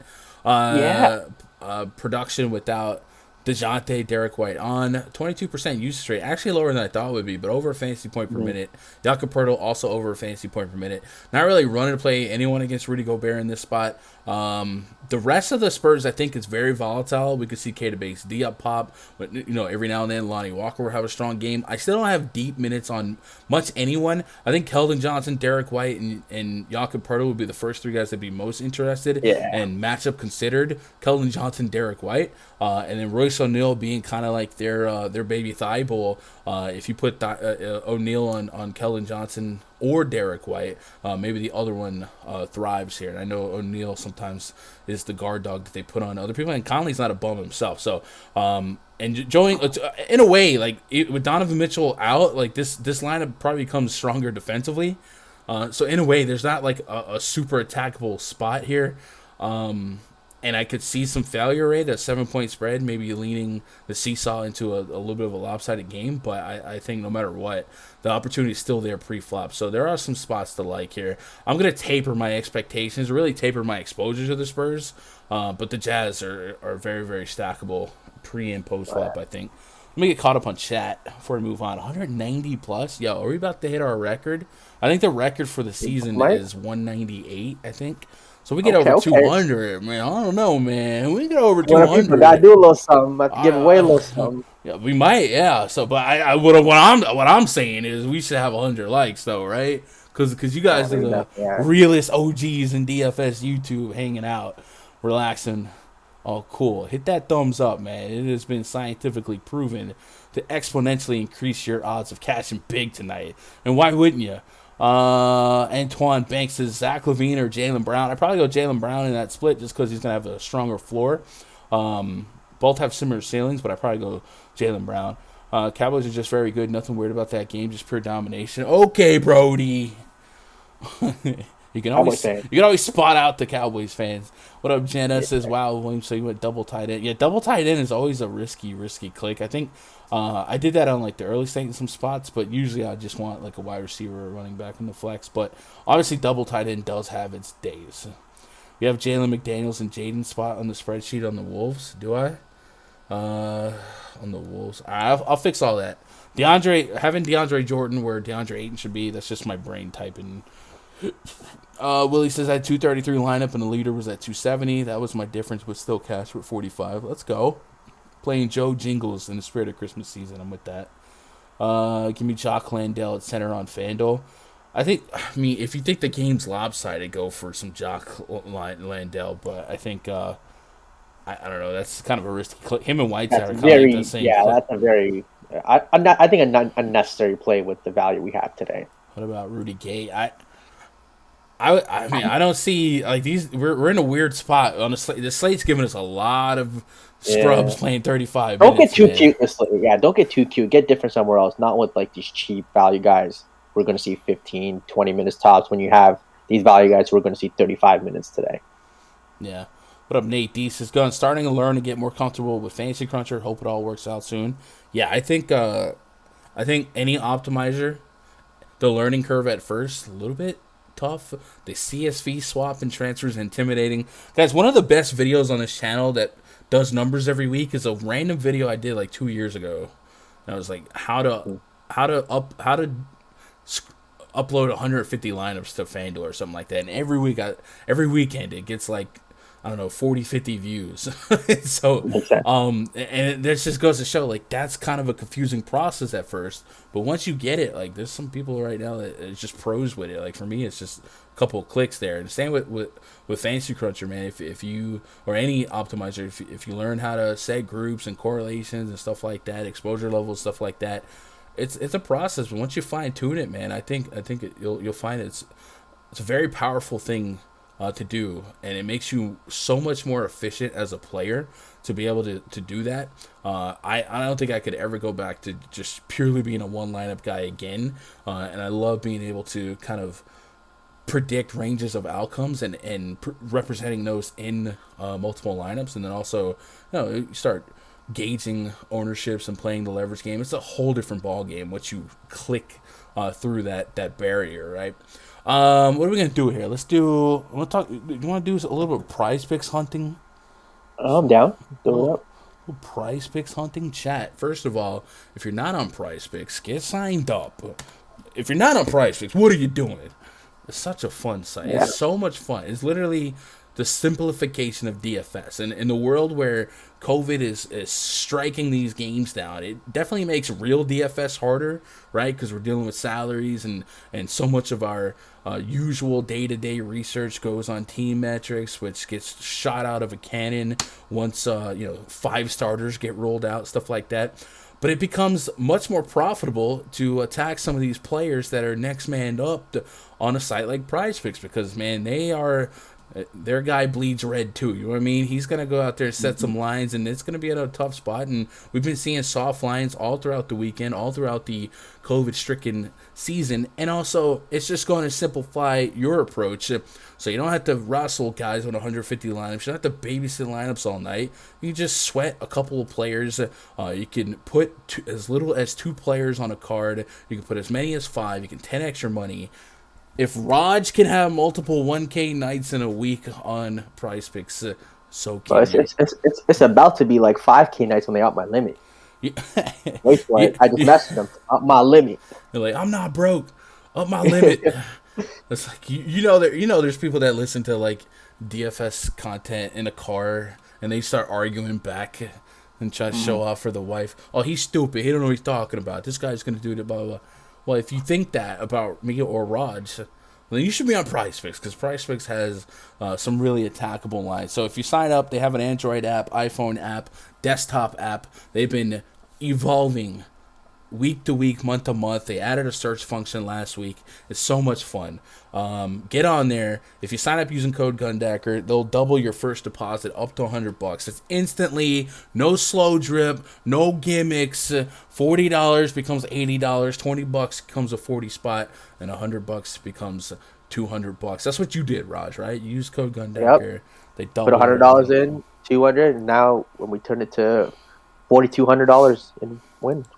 Production without DeJounte, Derek White on 22% usage rate, actually lower than I thought it would be, but over a fantasy point per minute. Jakob Poeltl also over a fantasy point per minute. Not really running to play anyone against Rudy Gobert in this spot. The rest of the Spurs, I think, is very volatile. We could see Keita Bates-D up pop, but every now and then Lonnie Walker will have a strong game. I still don't have deep minutes on much anyone. I think Keldon Johnson, Derek White, and Jakob Poeltl would be the first three guys that'd be most interested. And matchup considered, Keldon Johnson, Derek White, and then Royce O'Neal being kind of like their baby thigh bowl. If you put O'Neal on Keldon Johnson or Derek White, maybe the other one thrives here. And I know O'Neal sometimes is the guard dog that they put on other people, and Conley's not a bum himself. So, and Joey, in a way, like with Donovan Mitchell out, like this lineup probably becomes stronger defensively. So in a way, there's not like a super attackable spot here. And I could see some failure rate, a 7-point spread, maybe leaning the seesaw into a little bit of a lopsided game. But I think no matter what, the opportunity is still there pre-flop. So there are some spots to like here. I'm going to taper my expectations, really taper my exposure to the Spurs. But the Jazz are very, very stackable pre and post-flop, I think. Let me get caught up on chat before we move on. 190 plus? Yo, are we about to hit our record? I think the record for the season is 198, I think. So we get over 200, man. I don't know, man. We get over 200. We gotta do a little something. Give away a little something. Yeah, we might, yeah. So, but what I'm saying is we should have 100 likes, though, right? Because you guys are the realest OGs in DFS YouTube hanging out, relaxing. Oh, cool. Hit that thumbs up, man. It has been scientifically proven to exponentially increase your odds of cashing big tonight. And why wouldn't you? Antoine Banks says Zach LaVine or Jaylen Brown. I'd probably go Jaylen Brown in that split just because he's going to have a stronger floor. Both have similar ceilings, but I'd probably go Jaylen Brown. Cowboys are just very good. Nothing weird about that game. Just pure domination. Okay, Brody. You can always spot out the Cowboys fans. What up, Jenna? Says, wow, William, so you went double tight end. Yeah, double tight end is always a risky click. I think I did that on like the early state in some spots, but usually I just want like a wide receiver or running back in the flex. But obviously double tight end does have its days. We have Jalen McDaniels and Jaden spot on the spreadsheet on the Wolves. Do I? On the Wolves. I'll fix all that. Having DeAndre Jordan where DeAndre Ayton should be, that's just my brain typing. Willie says I had 233 lineup and the leader was at 270. That was my difference, but still cash for 45. Let's go. Playing Joe Jingles in the spirit of Christmas season. I'm with that. Give me Jock Landale at center on Fanduel. I mean, if you think the game's lopsided, go for some Jock Landale. But I think, I don't know. That's kind of a risky click. Him and Whiteside are kind of like the same. Yeah, clip. That's a very, I think a unnecessary play with the value we have today. What about Rudy Gay? I mean, I don't see like these. We're in a weird spot on the slate. The slate's giving us a lot of scrubs playing 35. Don't get too cute. Don't get too cute. Get different somewhere else. Not with like these cheap value guys. We're going to see 15, 20 minutes tops. When you have these value guys, we're going to see 35 minutes today. Yeah. What up, Nate? Deese is starting to learn to get more comfortable with Fantasy Cruncher. Hope it all works out soon. Yeah, I think any optimizer, the learning curve at first a little bit tough. The CSV swap and transfer is intimidating. Guys, one of the best videos on this channel that does numbers every week is a random video I did like 2 years ago. And I was like, how to upload 150 lineups to FanDuel or something like that. And every weekend it gets like, I don't know, 40, 50 views. So, and this just goes to show, like, that's kind of a confusing process at first. But once you get it, like, there's some people right now that it's just pros with it. Like, for me, it's just a couple of clicks there. And same with Fantasy Cruncher, man. If you, or any optimizer, if you learn how to set groups and correlations and stuff like that, exposure levels, stuff like that, it's a process. But once you fine tune it, man, I think you'll find it's a very powerful thing to do, and it makes you so much more efficient as a player to be able to do that. I don't think I could ever go back to just purely being a one lineup guy again, and I love being able to kind of predict ranges of outcomes and representing those in multiple lineups, and then also you start gauging ownerships and playing the leverage game. It's a whole different ball game once you click through that barrier, right? What are we gonna do here? Do you want to do a little bit of PrizePicks hunting? I'm down. Do it. PrizePicks hunting chat. First of all, if you're not on PrizePicks, get signed up. If you're not on PrizePicks, what are you doing? It's such a fun site. Yeah. It's so much fun. It's literally the simplification of DFS. And in the world where COVID is striking these games down, it definitely makes real DFS harder, right? Because we're dealing with salaries and so much of our usual day-to-day research goes on team metrics, which gets shot out of a cannon once 5 starters get rolled out, stuff like that. But it becomes much more profitable to attack some of these players that are next man up on a site like PrizePicks because, man, they are Their guy bleeds red too. You know what I mean? He's gonna go out there and set some lines, and it's gonna be at a tough spot. And we've been seeing soft lines all throughout the weekend, all throughout the COVID-stricken season. And also, it's just going to simplify your approach, so you don't have to wrestle guys on 150 lineups. You don't have to babysit lineups all night. You just sweat a couple of players. You can put as little as 2 players on a card. You can put as many as 5. You can 10x your money. If Raj can have multiple 1K nights in a week on PrizePicks, so can you. It's about to be like 5K nights when they up my limit. Wait for it. I just messaged them. Up my limit. They're like, I'm not broke. Up my limit. It's like there's people that listen to like DFS content in a car and they start arguing back and try to show off for the wife. Oh, he's stupid. He don't know what he's talking about. This guy's gonna do it. Blah blah blah. Well, if you think that about me or Raj, then you should be on PrizePicks, because PrizePicks has some really attackable lines. So if you sign up, they have an Android app, iPhone app, desktop app. They've been evolving week to week, month to month. They added a search function last week. It's so much fun. Get on there. If you sign up using code Gundecker, they'll double your first deposit up to $100. It's instantly, no slow drip, no gimmicks. $40 becomes $80. $20 becomes a 40 spot, and $100 becomes $200. That's what you did, Raj, right? You used code Gundecker. Yep. They doubled. Put $100 in, $200, and now when we turn it to $4,200 in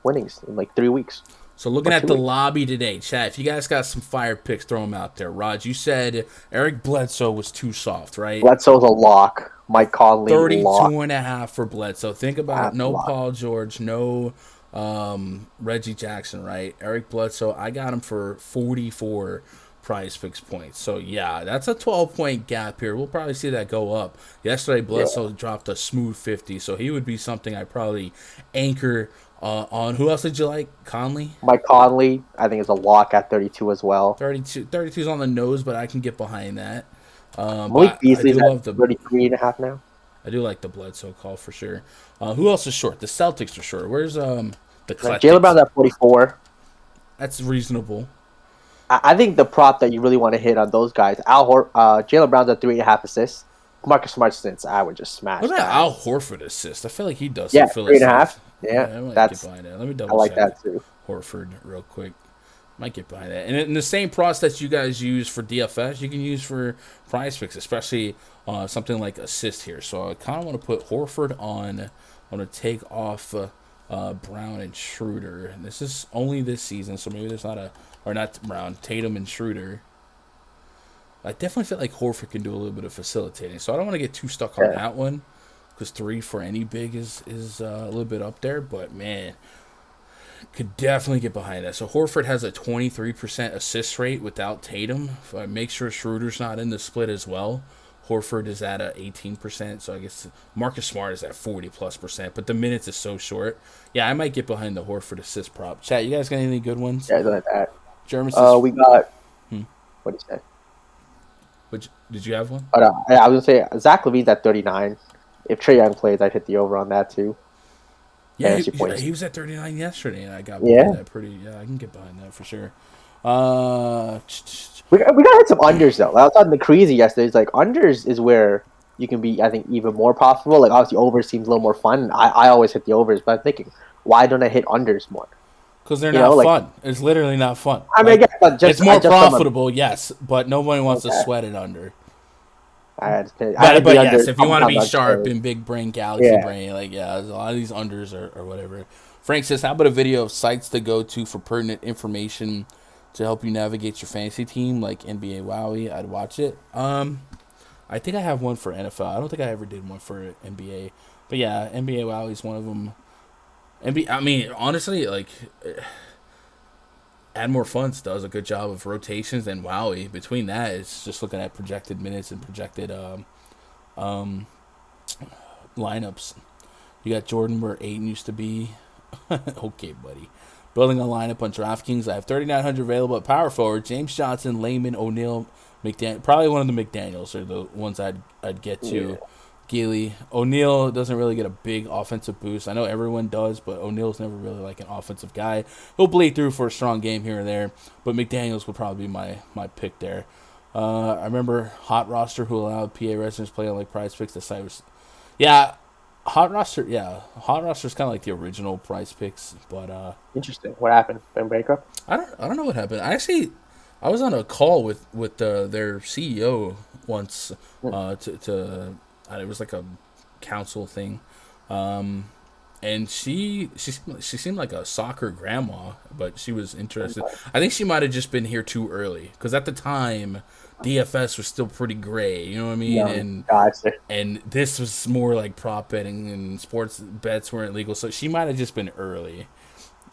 winnings in like 3 weeks. So looking at the lobby today, chat, if you guys got some fire picks, throw them out there. Raj, you said Eric Bledsoe was too soft, right? Bledsoe's a lock. Mike Conley, 32.5 for Bledsoe. Think about no lock. Paul George, no Reggie Jackson, right? Eric Bledsoe, I got him for 44 PrizePicks points. So yeah, that's a 12-point gap here. We'll probably see that go up. Yesterday, Bledsoe dropped a smooth 50, so he would be something I probably anchor on. Who else did you like? Conley? Mike Conley, I think, is a lock at 32 as well. 32 is on the nose, but I can get behind that. Malik Beasley's at 33.5 now. I do like the Bledsoe call for sure. Who else is short? The Celtics are short. Where's the Jaylen Brown's at 44. That's reasonable. I think the prop that you really want to hit on those guys, Jaylen Brown's at 3.5 assists. Marcus Smart assists, I would just smash. What about Al Horford assist? I feel like he does. Yeah, 3.5. Yeah, that's. Let me double. I like check that too. Horford, real quick. Might get behind that. And in the same process that you guys use for DFS, you can use for PrizePicks, especially something like assist here. So I kind of want to put Horford on. I want to take off Brown and Schroeder. And this is only this season, so maybe there's not Brown, Tatum and Schroeder. I definitely feel like Horford can do a little bit of facilitating, so I don't want to get too stuck on that one, because 3 for any big is a little bit up there. But man, could definitely get behind that. So Horford has a 23% assist rate without Tatum. If I make sure Schroeder's not in the split as well, Horford is at a 18%. So I guess Marcus Smart is at 40+%. But the minutes is so short. Yeah, I might get behind the Horford assist prop. Chat, you guys got any good ones? Yeah, I like that. Jeremy says, we got. What did you say? Did you have one? I was gonna say Zach LaVine's at 39. If Trae Young plays, I'd hit the over on that too. Yeah, he was at 39 yesterday, and I got that pretty. Yeah, I can get behind that for sure. We gotta hit some unders though. I was talking to Crazy yesterday. It's like unders is where you can be, I think, even more profitable. Like obviously, overs seems a little more fun. I always hit the overs, but I'm thinking, why don't I hit unders more? Because they're not fun. It's literally not fun. I mean, it's more profitable, yes, but nobody wants to sweat it under. But yes, if you want to be sharp and big brain, galaxy brain, a lot of these unders or whatever. Frank says, how about a video of sites to go to for pertinent information to help you navigate your fantasy team, like NBA Wowie? I'd watch it. I think I have one for NFL. I don't think I ever did one for NBA. But yeah, NBA Wowie is one of them. I mean, honestly, Add More Funds does a good job of rotations, and Wowie, between that, it's just looking at projected minutes and projected lineups. You got Jordan where Ayton used to be. Okay, buddy. Building a lineup on DraftKings. I have 3,900 available at power forward. James Johnson, Layman, O'Neal, McDaniel. Probably one of the McDaniels are the ones I'd get to. Yeah. Gilly. O'Neal doesn't really get a big offensive boost. I know everyone does, but O'Neal's never really like an offensive guy. He'll bleed through for a strong game here or there, but McDaniels would probably be my pick there. I remember Hot Roster, who allowed PA residents play on like PrizePicks. The site was, yeah, Hot Roster. Yeah, Hot Roster is kind of like the original PrizePicks, but Interesting. What happened? Been bankrupt? I don't know what happened. I was on a call with their CEO once. It was like a council thing. And she seemed like a soccer grandma, but she was interested. I think she might have just been here too early because at the time, DFS was still pretty gray. You know what I mean? Yeah, And this was more like prop betting and sports bets weren't legal, so she might have just been early.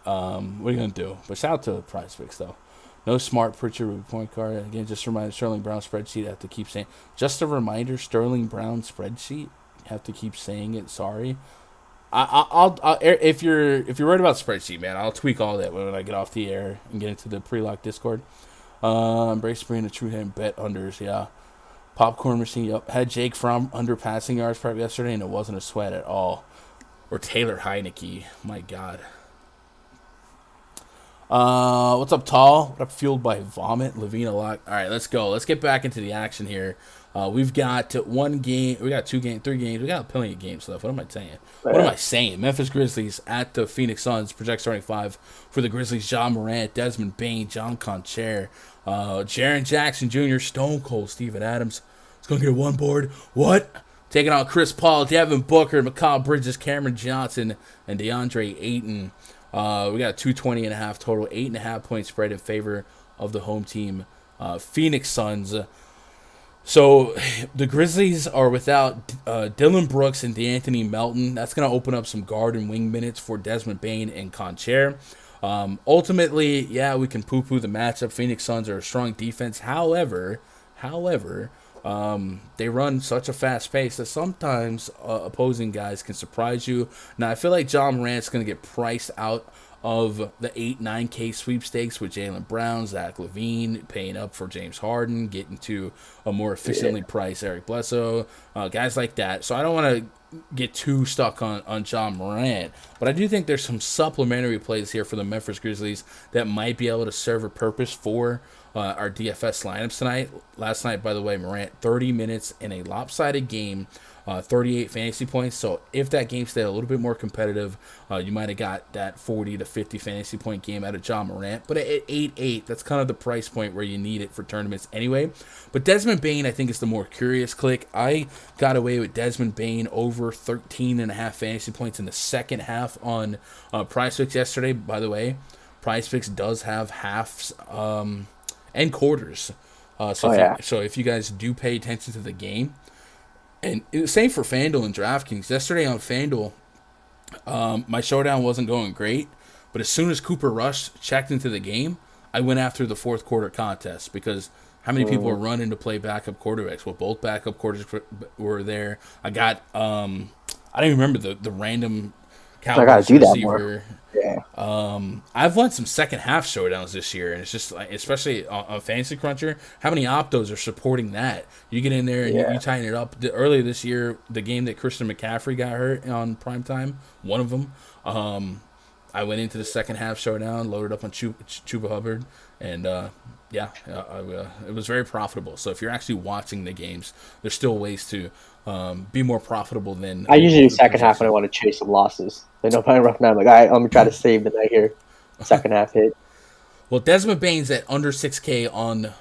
What are you gonna do? But shout out to PrizePicks though. No smart Pritchard point guard. Again, just a reminder, Sterling Brown spreadsheet. I have to keep saying. Just a reminder, Sterling Brown spreadsheet. Have to keep saying it. Sorry. I'll if you're worried about spreadsheet, man, I'll tweak all that when I get off the air and get into the pre-lock Discord. Embrace being a true hand bet unders, yeah. Popcorn machine, yep. Had Jake Fromm under passing yards prep yesterday, and it wasn't a sweat at all. Or Taylor Heineke, my God. What's up, Tall? What up, fueled by vomit? Lavina Lock. All right, let's go. Let's get back into the action here. We've got one game. We got 2 games, 3 games. We got plenty of games left. What am I saying? What am I saying? Memphis Grizzlies at the Phoenix Suns. Project starting 5 for the Grizzlies. John Morant, Desmond Bane, John Concher, Jaren Jackson Jr., Stone Cold, Steven Adams. It's going to get a 1 board. What? Taking on Chris Paul, Devin Booker, Mikal Bridges, Cameron Johnson, and DeAndre Ayton. We got 220.5 total, 8.5 point spread in favor of the home team, Phoenix Suns. So the Grizzlies are without Dylan Brooks and DeAnthony Melton. That's going to open up some guard and wing minutes for Desmond Bane and Concher. Ultimately, yeah, we can poo-poo the matchup. Phoenix Suns are a strong defense. However, they run such a fast pace that sometimes opposing guys can surprise you. Now, I feel like John Morant's going to get priced out of the 8-9K sweepstakes with Jaylen Brown, Zach LaVine, paying up for James Harden, getting to a more efficiently priced Eric Bledsoe, guys like that. So I don't want to get too stuck on John Morant, but I do think there's some supplementary plays here for the Memphis Grizzlies that might be able to serve a purpose for our DFS lineups tonight. Last night, by the way, Morant, 30 minutes in a lopsided game, 38 fantasy points. So if that game stayed a little bit more competitive, you might have got that 40 to 50 fantasy point game out of John Morant. But at 8-8, that's kind of the price point where you need it for tournaments anyway. But Desmond Bane, I think, is the more curious click. I got away with Desmond Bane over 13.5 fantasy points in the second half on PrizePicks yesterday. By the way, PrizePicks does have halves and quarters. So if you guys do pay attention to the game, and same for Fanduel and DraftKings. Yesterday on Fanduel, my showdown wasn't going great, but as soon as Cooper Rush checked into the game, I went after the fourth quarter contest because how many people are running to play backup quarterbacks? Well, both backup quarterbacks were there. I got I don't even remember the random Cowboys receiver. Yeah. I've won some second half showdowns this year, and it's just like, especially on Fantasy Cruncher, how many optos are supporting that? You get in there and you tighten it up. Earlier this year, the game that Christian McCaffrey got hurt on primetime, one of them, I went into the second half showdown, loaded up on Chuba Hubbard, and it was very profitable. So if you're actually watching the games, there's still ways to be more profitable than. I usually do second half when I want to chase some losses. I know if I'm rough now, I'm like, all right, let me try to save the night here. Second half hit. Well, Desmond Bane's at under 6K on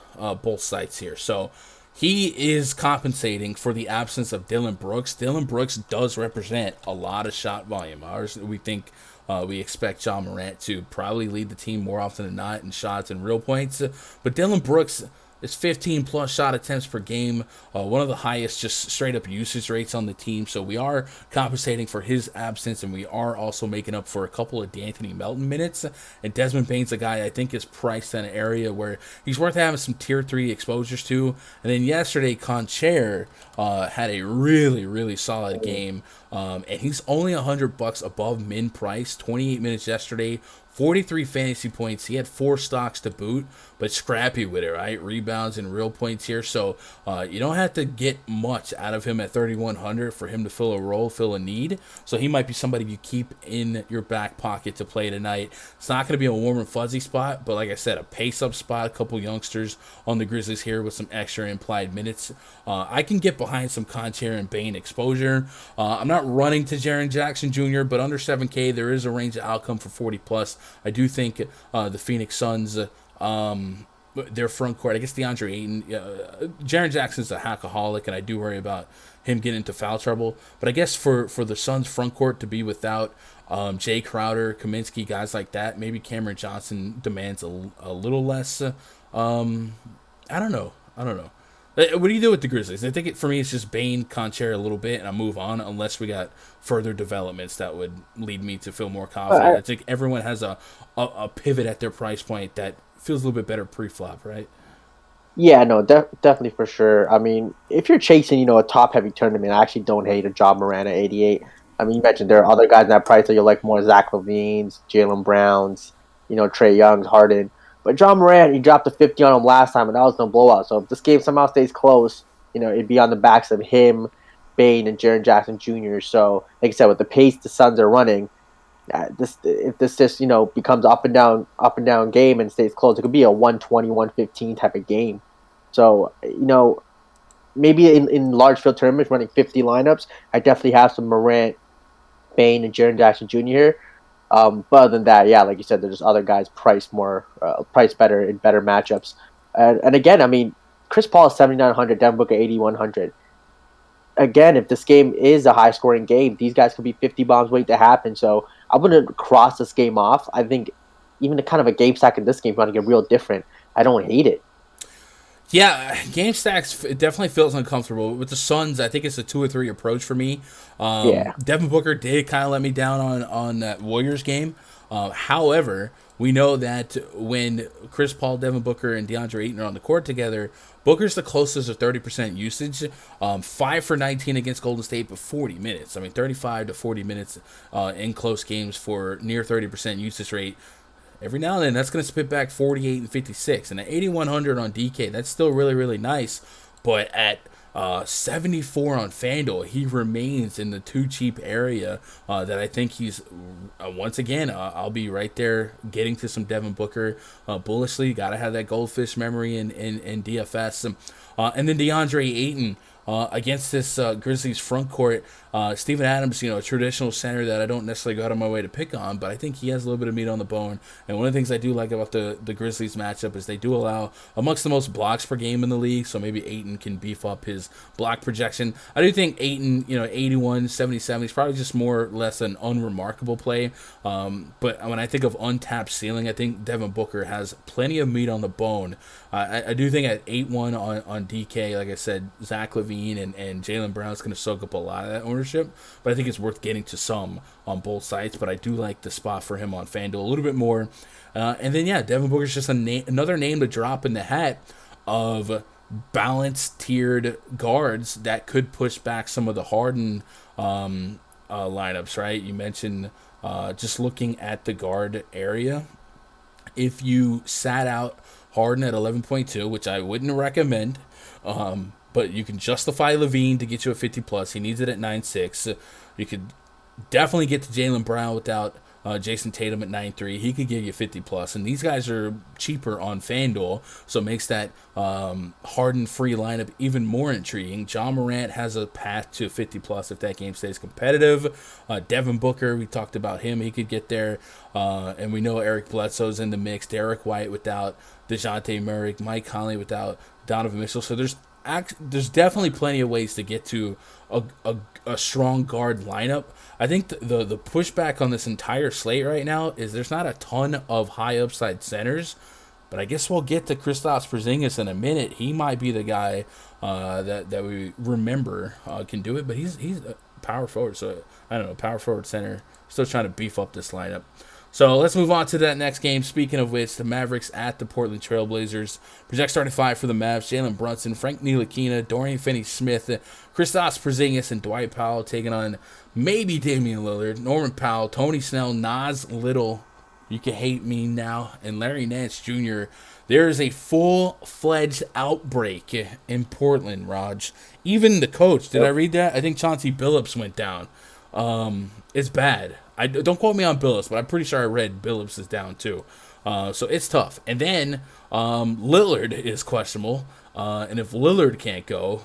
both sites here. So he is compensating for the absence of Dylan Brooks. Dylan Brooks does represent a lot of shot volume. We expect John Morant to probably lead the team more often than not in shots and real points. But Dylan Brooks is 15-plus shot attempts per game, one of the highest just straight-up usage rates on the team. So we are compensating for his absence, and we are also making up for a couple of DeAnthony Melton minutes. And Desmond Bane's a guy I think is priced in an area where he's worth having some Tier 3 exposures to. And then yesterday, Concher had a really, really solid game. And he's only $100 above min price. 28 minutes yesterday, 43 fantasy points. He had 4 stocks to boot, but scrappy with it, right? Rebounds and real points here. So you don't have to get much out of him at 3,100 for him to fill a role, fill a need. So he might be somebody you keep in your back pocket to play tonight. It's not going to be a warm and fuzzy spot, but like I said, a pace-up spot, a couple youngsters on the Grizzlies here with some extra implied minutes. I can get behind some Conchair and Bane exposure. I'm not running to Jaren Jackson Jr., but under 7K, there is a range of outcome for 40+. I do think the Phoenix Suns, their front court, I guess DeAndre Ayton, Jaren Jackson's a hackaholic, and I do worry about him getting into foul trouble. But I guess for the Suns front court to be without Jay Crowder, Kaminsky, guys like that, maybe Cameron Johnson demands a little less. I don't know. What do you do with the Grizzlies? I think for me, it's just Bane, Conchair a little bit, and I move on unless we got further developments that would lead me to feel more confident. I think everyone has a pivot at their price point that feels a little bit better pre-flop, right? Yeah, no, definitely for sure. I mean, if you're chasing, a top-heavy tournament, I actually don't hate a Ja Morant at 88. I mean, you mentioned there are other guys in that price that you like more, Zach LaVine's, Jaylen Brown's, Trae Young's, Harden. But Ja Morant, he dropped a 50 on him last time, and that was no blowout. So if this game somehow stays close, it'd be on the backs of him, Bane, and Jaren Jackson Jr. So, like I said, with the pace the Suns are running, if this just becomes up and down game and stays close, it could be a 120, 115 type of game. So maybe in large field tournaments running 50 lineups, I definitely have some Morant, Bane, and Jaren Jackson Jr. here. But other than that, yeah, like you said, there's just other guys priced better in better matchups. And again, I mean, Chris Paul is 7,900, Devin Booker 8,100. Again, if this game is a high-scoring game, these guys could be 50 bombs waiting to happen. So I wouldn't cross this game off. I think even kind of a game stack in this game is going to get real different. I don't hate it. Yeah, game stacks, it definitely feels uncomfortable. With the Suns, I think it's a 2 or 3 approach for me. Devin Booker did kind of let me down on that Warriors game. However, we know that when Chris Paul, Devin Booker, and DeAndre Ayton are on the court together, Booker's the closest to 30% usage. 5 for 19 against Golden State, but 40 minutes. I mean, 35 to 40 minutes in close games for near 30% usage rate. Every now and then, that's going to spit back 48 and 56. And at 8,100 on DK, that's still really, really nice. But at 74 on Fanduel, he remains in the too cheap area that I think he's, once again, I'll be right there getting to some Devin Booker bullishly. Got to have that goldfish memory in DFS. And then DeAndre Ayton. Against this Grizzlies front court, Steven Adams, a traditional center that I don't necessarily go out of my way to pick on, but I think he has a little bit of meat on the bone. And one of the things I do like about the Grizzlies matchup is they do allow amongst the most blocks per game in the league, so maybe Ayton can beef up his block projection. I do think Ayton, 81, 77, he's probably just more or less an unremarkable play. But when I think of untapped ceiling, I think Devin Booker has plenty of meat on the bone. I do think at 8-1 on DK, like I said, Zach LaVine and Jaylen Brown's going to soak up a lot of that ownership, but I think it's worth getting to some on both sides. But I do like the spot for him on FanDuel a little bit more. And then, yeah, Devin Booker's just another name to drop in the hat of balanced tiered guards that could push back some of the Harden lineups, right? You mentioned just looking at the guard area. If you sat out Harden at 11.2, which I wouldn't recommend, but you can justify LaVine to get you a 50+. He needs it at 9.6. You could definitely get to Jaylen Brown without Jason Tatum at 9.3. He could give you 50+. And these guys are cheaper on FanDuel, so it makes that Harden free lineup even more intriguing. Ja Morant has a path to 50+ if that game stays competitive. Devin Booker, we talked about him. He could get there. And we know Eric Bledsoe's in the mix. Derek White without DeJounte Murray. Mike Conley without Donovan Mitchell. So there's definitely plenty of ways to get to a strong guard lineup. I think the pushback on this entire slate right now is there's not a ton of high upside centers, but I guess we'll get to Kristaps Porzingis in a minute. He might be the guy that we remember can do it, but he's a power forward, so I don't know, power forward center. Still trying to beef up this lineup. So let's move on to that next game. Speaking of which, the Mavericks at the Portland Trail Blazers. Project starting 5 for the Mavs. Jalen Brunson, Frank Ntilikina, Dorian Finney-Smith, Kristaps Porzingis, and Dwight Powell taking on maybe Damian Lillard, Norman Powell, Tony Snell, Nas Little, You can hate me now. And Larry Nance Jr., there is a full-fledged outbreak in Portland, Raj. Even the coach, did I read that? I think Chauncey Billups went down. It's bad. Don't quote me on Billups, but I'm pretty sure I read Billups is down too. So it's tough. And then Lillard is questionable. And if Lillard can't go,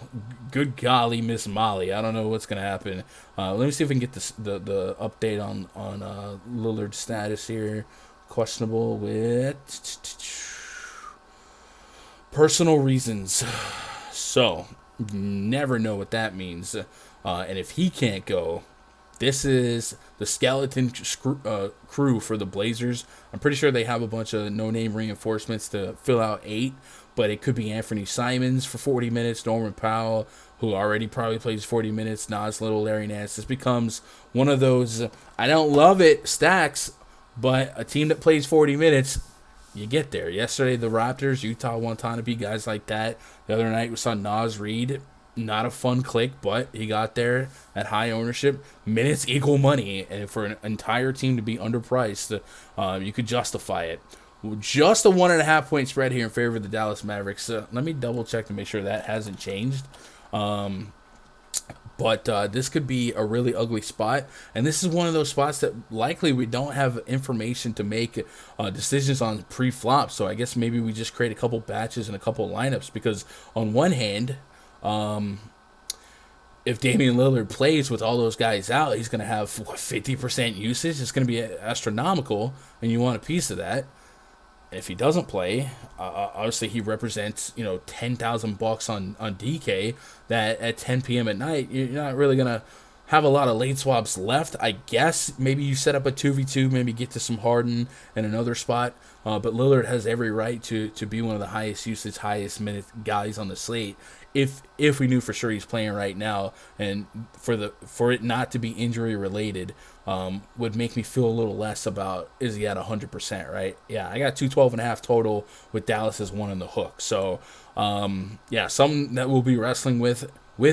good golly, Miss Molly, I don't know what's going to happen. Let me see if we can get the update on Lillard's status here. Questionable with personal reasons. So, never know what that means. And if he can't go, this is the skeleton crew for the Blazers. I'm pretty sure they have a bunch of no-name reinforcements to fill out 8, but it could be Anthony Simons for 40 minutes, Norman Powell, who already probably plays 40 minutes, Nas Little, Larry Nance. This becomes one of those, I don't love it, stacks, but a team that plays 40 minutes, you get there. Yesterday, the Raptors, Utah Watanabe, guys like that. The other night, we saw Naz Reid. Not a fun click, but he got there at high ownership. Minutes equal money, and for an entire team to be underpriced, you could justify it. Just a 1.5 point spread here in favor of the Dallas Mavericks. Let me double check to make sure that hasn't changed. But this could be a really ugly spot. And this is one of those spots that likely we don't have information to make decisions on pre-flop. So I guess maybe we just create a couple batches and a couple lineups. Because on one hand, if Damian Lillard plays with all those guys out, he's going to have 50% usage. It's going to be astronomical, and you want a piece of that. If he doesn't play, obviously he represents $10,000 on DK. That at 10 p.m. at night, you're not really gonna have a lot of late swaps left. I guess maybe you set up a 2v2, maybe get to some Harden in another spot. But Lillard has every right to be one of the highest usage, highest minute guys on the slate. If we knew for sure he's playing right now, and for it not to be injury related, would make me feel a little less about is he at 100%, right? Yeah, I got 212.5 total with Dallas as one on the hook. So something that we'll be wrestling with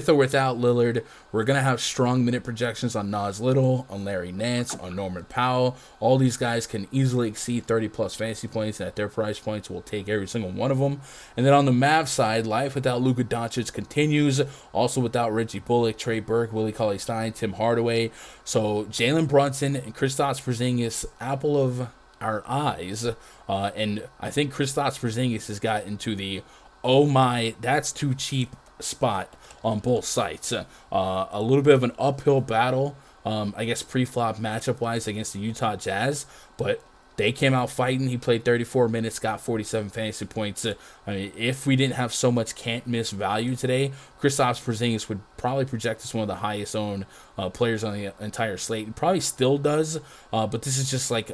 or without Lillard. We're going to have strong minute projections on Nas Little, on Larry Nance, on Norman Powell. All these guys can easily exceed 30-plus fantasy points, and at their price points, we'll take every single one of them. And then on the Mavs side, life without Luka Doncic continues, also without Reggie Bullock, Trey Burke, Willie Cauley-Stein, Tim Hardaway. So Jalen Brunson and Kristaps Porzingis, apple of our eyes. And I think Kristaps Porzingis has got into the, oh my, that's too cheap spot on both sites. A little bit of an uphill battle, I guess pre-flop matchup-wise against the Utah Jazz, but they came out fighting. He played 34 minutes, got 47 fantasy points. I mean, if we didn't have so much can't-miss value today, Kristaps Porzingis would probably project as one of the highest-owned players on the entire slate. He probably still does, but this is just like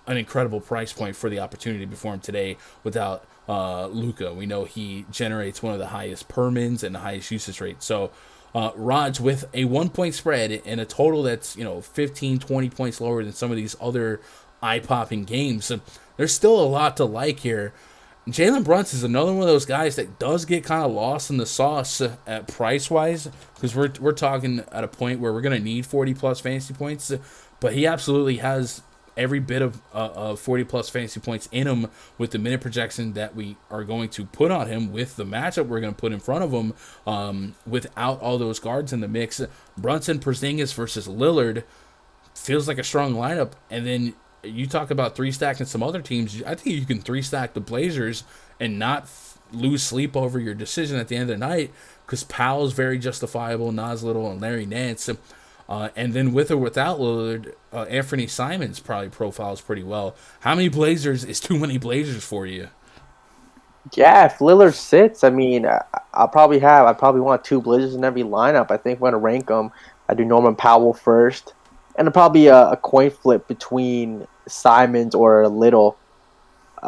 an incredible price point for the opportunity before him today without Luka. We know he generates one of the highest permins and the highest usage rate. So Raj, with a 1 point spread and a total that's 15, 20 points lower than some of these other eye-popping games, there's still a lot to like here. Jalen Brunson is another one of those guys that does get kind of lost in the sauce at price-wise, because we're talking at a point where we're going to need 40-plus fantasy points, but he absolutely has every bit of 40-plus fantasy points in him with the minute projection that we are going to put on him, with the matchup we're going to put in front of him, without all those guards in the mix. Brunson, Porzingis versus Lillard feels like a strong lineup. And then you talk about three-stacking some other teams. I think you can three-stack the Blazers and not lose sleep over your decision at the end of the night, because Powell's very justifiable, Nas Little and Larry Nance. And then with or without Lillard, Anthony Simons probably profiles pretty well. How many Blazers is too many Blazers for you? Yeah, if Lillard sits, I mean, I probably want 2 Blazers in every lineup. I think we're going to rank them. I do Norman Powell first. And it'll probably be a coin flip between Simons or Little.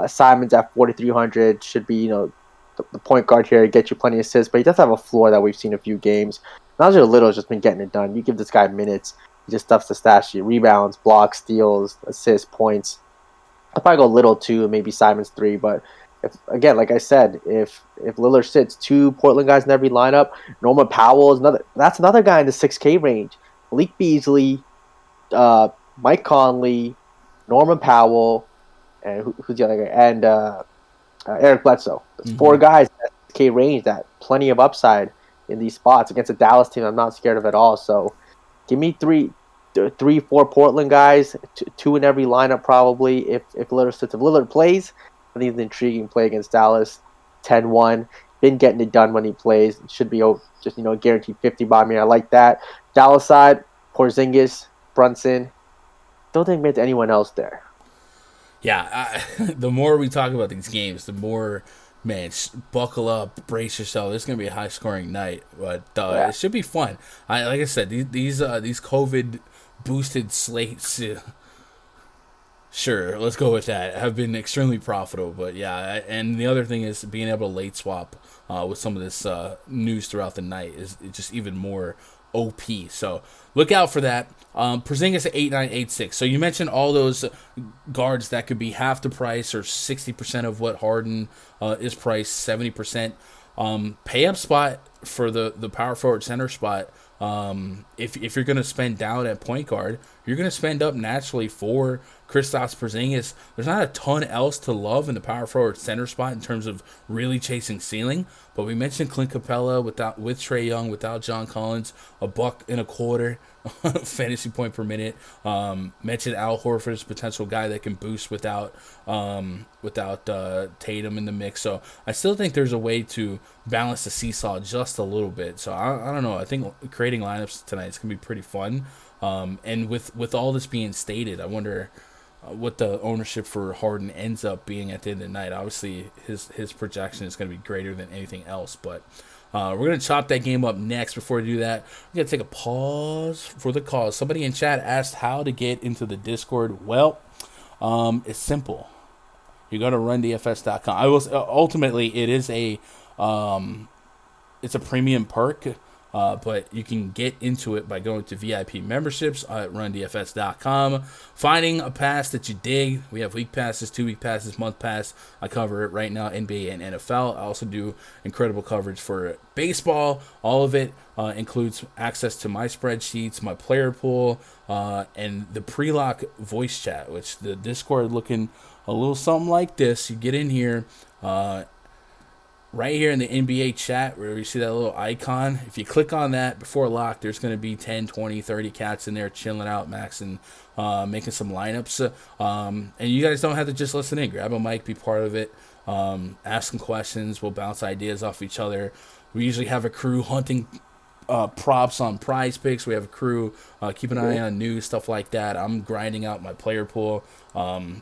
Simons at 4,300 should be, the point guard here, get you plenty of assists. But he does have a floor that we've seen a few games. Nazir Little has just been getting it done. You give this guy minutes, he just stuffs the stat sheet. Rebounds, blocks, steals, assists, points. I'll probably go Little 2, maybe Simons 3. But again, like I said, if Lillard sits 2 Portland guys in every lineup, Norman Powell is another guy in the 6K range. Malik Beasley, Mike Conley, Norman Powell, and who's the other guy? And Eric Bledsoe. There's 4 guys at K range that plenty of upside in these spots against a Dallas team I'm not scared of at all. So give me 4 Portland guys, 2 in every lineup probably. If Lillard plays, I think it's an intriguing play against Dallas. 10-1. Been getting it done when he plays. It should be just guaranteed 50 by me. I like that. Dallas side, Porzingis, Brunson. Don't think there's anyone else there. Yeah, the more we talk about these games, the more, man, buckle up, brace yourself. This is gonna be a high scoring night, but it should be fun. Like I said, these COVID boosted slates. Sure, let's go with that. Have been extremely profitable, but yeah, and the other thing is being able to late swap with some of this news throughout the night is just even more OP. So look out for that. Porzingis at 8.9, 8.6. So you mentioned all those guards that could be half the price or 60% of what Harden is priced, 70%. Pay up spot for the power forward center spot. If you're going to spend down at point guard, you're going to spend up naturally for Kristaps Porzingis. There's not a ton else to love in the power forward center spot in terms of really chasing ceiling. But we mentioned Clint Capella with Trae Young, without John Collins, $1.25 fantasy point per minute. Mentioned Al Horford as a potential guy that can boost without Tatum in the mix. So I still think there's a way to balance the seesaw just a little bit. So I don't know. I think creating lineups tonight is gonna be pretty fun. And with all this being stated, I wonder what the ownership for Harden ends up being at the end of the night. Obviously, his projection is going to be greater than anything else, but we're going to chop that game up next. Before we do that, we're going to take a pause for the cause. Somebody in chat asked how to get into the Discord. Well, it's simple. You go to rundfs.com. Ultimately, it is it's a premium perk. But you can get into it by going to VIP memberships at rundfs.com, finding a pass that you dig. We have week passes, 2-week passes, month pass. I cover it right now, NBA and NFL. I also do incredible coverage for baseball. All of it includes access to my spreadsheets, my player pool, and the pre-lock voice chat, which the Discord looking a little something like this. You get in here. Right here in the NBA chat where you see that little icon, if you click on that before lock, there's going to be 10, 20, 30 cats in there chilling out, maxing, making some lineups. And you guys don't have to just listen in. Grab a mic, be part of it, ask some questions. We'll bounce ideas off each other. We usually have a crew hunting props on PrizePicks. We have a crew keep an eye on news, stuff like that. I'm grinding out my player pool.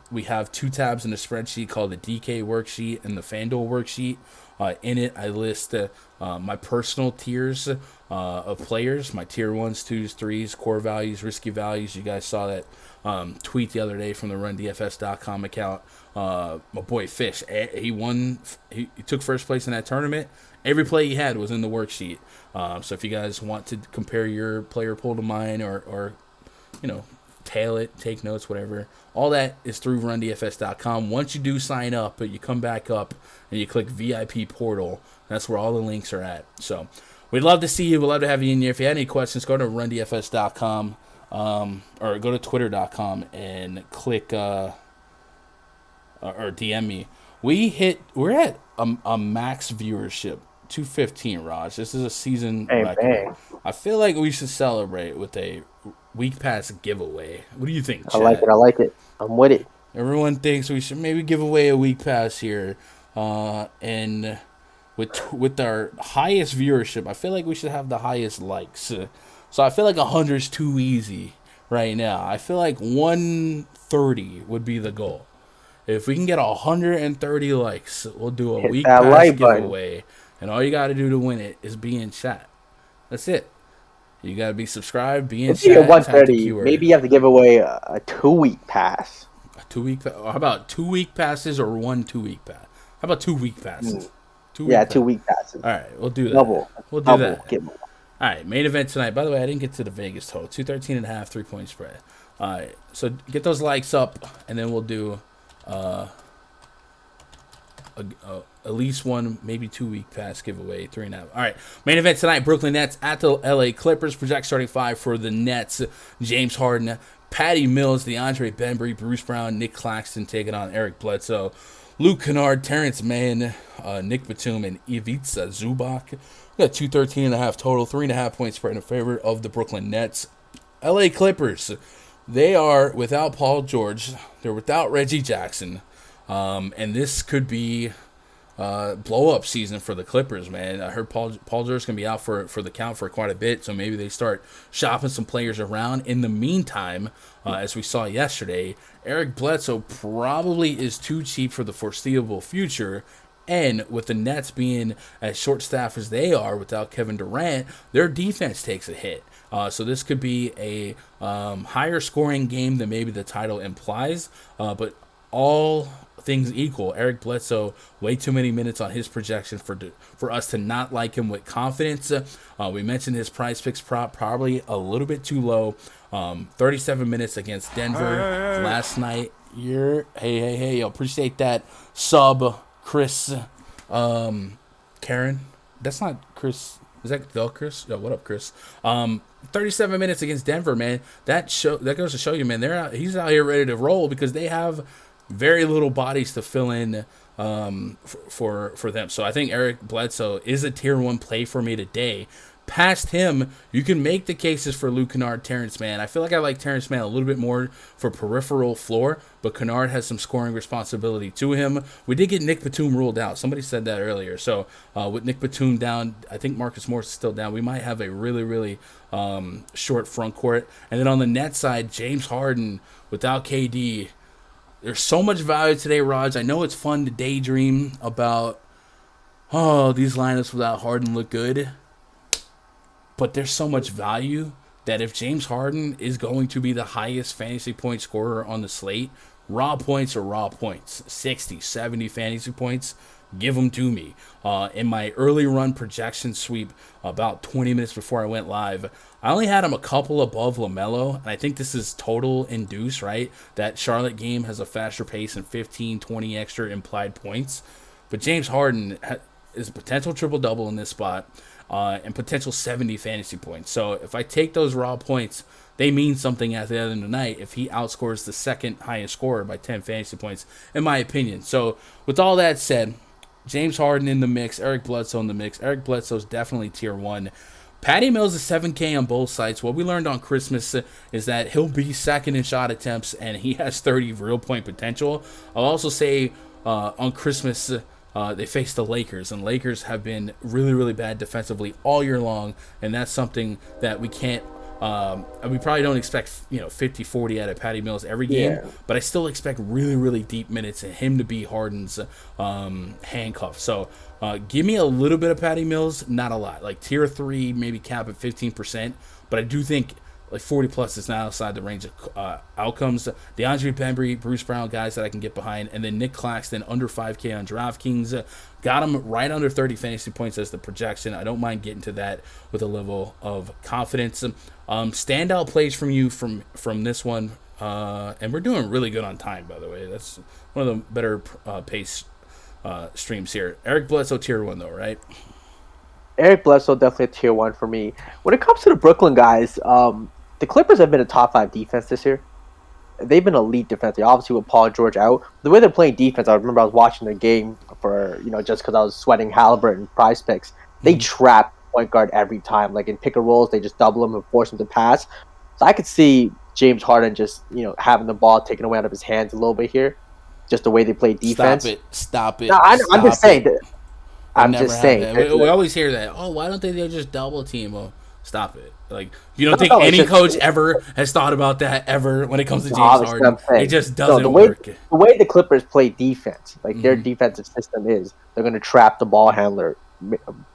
We have 2 tabs in the spreadsheet called the DK worksheet and the Fanduel worksheet. In it, I list my personal tiers of players, my tier 1s, 2s, 3s, core values, risky values. You guys saw that tweet the other day from the rundfs.com account. My boy Fish, he won. He took first place in that tournament. Every play he had was in the worksheet. So if you guys want to compare your player pool to mine or tail it, take notes, whatever, all that is through rundfs.com. Once you do sign up, but you come back up and you click VIP portal, that's where all the links are at. So we'd love to see you. We'd love to have you in here. If you had any questions, go to rundfs.com or go to twitter.com and click or DM me. We're at a max viewership, 215, Raj. This is a season record. Man. I feel like we should celebrate with a week pass giveaway. What do you think, Chad? I like it. I'm with it. Everyone thinks we should maybe give away a week pass here. And with our highest viewership, I feel like we should have the highest likes. So I feel like 100 is too easy right now. I feel like 130 would be the goal. If we can get 130 likes, we'll do a week pass giveaway. Button. And all you got to do to win it is be in chat. That's it. You got to be subscribed, be in chat. 130, maybe you have to give away a 2-week pass. A 2-week pass? How about 2 week passes or 1 2-week pass? How about 2 week passes? 2 week passes. All right, we'll do that. We'll do Double. that. Get more. All right, main event tonight. By the way, I didn't get to the Vegas total. 213.5, 3-point spread. All right, so get those likes up, and then we'll do at least 1, maybe 2 week pass giveaway, 3.5. All right, main event tonight: Brooklyn Nets at the LA Clippers. Project starting 5 for the Nets: James Harden, Patty Mills, DeAndre Bembry, Bruce Brown, Nick Claxton taking on Eric Bledsoe, Luke Kennard, Terrence Mann, Nick Batum, and Ivica Zubac. We got 213.5 total, 3.5 points spread in favor of the Brooklyn Nets. LA Clippers, they are without Paul George. They're without Reggie Jackson. And this could be blow-up season for the Clippers, man. I heard Paul George is going to be out for the count for quite a bit, so maybe they start shopping some players around. In the meantime, as we saw yesterday, Eric Bledsoe probably is too cheap for the foreseeable future, and with the Nets being as short-staffed as they are without Kevin Durant, their defense takes a hit. So this could be a higher-scoring game than maybe the title implies, but all things equal, Eric Bledsoe, way too many minutes on his projection for us to not like him with confidence. We mentioned his PrizePicks prop, probably a little bit too low. 37 minutes against Denver last night. Hey, appreciate that sub, Chris. Karen, that's not Chris. Is that Del Chris? Yo, what up, Chris? 37 minutes against Denver, man. That goes to show you, man. He's out here ready to roll because they have very little bodies to fill in for them. So I think Eric Bledsoe is a tier 1 play for me today. Past him, you can make the cases for Luke Kennard, Terrence Mann. I feel like I like Terrence Mann a little bit more for peripheral floor, but Kennard has some scoring responsibility to him. We did get Nick Batum ruled out. Somebody said that earlier. So with Nick Batum down, I think Marcus Morris is still down. We might have a really, really short front court. And then on the net side, James Harden without KD. There's so much value today, Raj. I know it's fun to daydream about, these lineups without Harden look good. But there's so much value that if James Harden is going to be the highest fantasy point scorer on the slate, raw points are raw points. 60, 70 fantasy points, give them to me. In my early run projection sweep, about 20 minutes before I went live, I only had him a couple above LaMelo, and I think this is total induced, right? That Charlotte game has a faster pace and 15, 20 extra implied points. But James Harden is a potential triple-double in this spot. And potential 70 fantasy points. So if I take those raw points, they mean something at the end of the night if he outscores the second highest scorer by 10 fantasy points, in my opinion. So with all that said, James Harden in the mix, Eric Bledsoe in the mix. Eric Bledsoe is definitely tier 1. Patty Mills is 7K on both sides. What we learned on Christmas is that he'll be second in shot attempts, and he has 30 real point potential. I'll also say on Christmas, they faced the Lakers, and Lakers have been really, really bad defensively all year long, and that's something that we can't we probably don't expect 50-40 out of Patty Mills every game, but I still expect really, really deep minutes and him to be Harden's handcuff. So give me a little bit of Patty Mills, not a lot, like tier 3, maybe cap at 15%, but I do think like 40 plus is not outside the range of outcomes. DeAndre Bembry, Bruce Brown, guys that I can get behind. And then Nick Claxton, under 5K on DraftKings. Got him right under 30 fantasy points as the projection. I don't mind getting to that with a level of confidence. Standout plays from you from this one. And we're doing really good on time, by the way. That's one of the better pace streams here. Eric Bledsoe, tier 1, though, right? Eric Bledsoe, definitely a tier 1 for me. When it comes to the Brooklyn guys, the Clippers have been a top 5 defense this year. They've been elite defensively, obviously with Paul George out. The way they're playing defense, I remember I was watching the game for, just because I was sweating Halliburton PrizePicks. They trap point guard every time. Like in pick and rolls, they just double him and force him to pass. So I could see James Harden just, having the ball taken away out of his hands a little bit here. Just the way they play defense. Stop it. No, I'm just saying. I'm just saying. We always hear that. Oh, why don't they just double team? Well, stop it. Like, you don't think any coach ever has thought about that ever when it comes to James Harden? It just doesn't work. The way the Clippers play defense, like their defensive system is, they're going to trap the ball handler,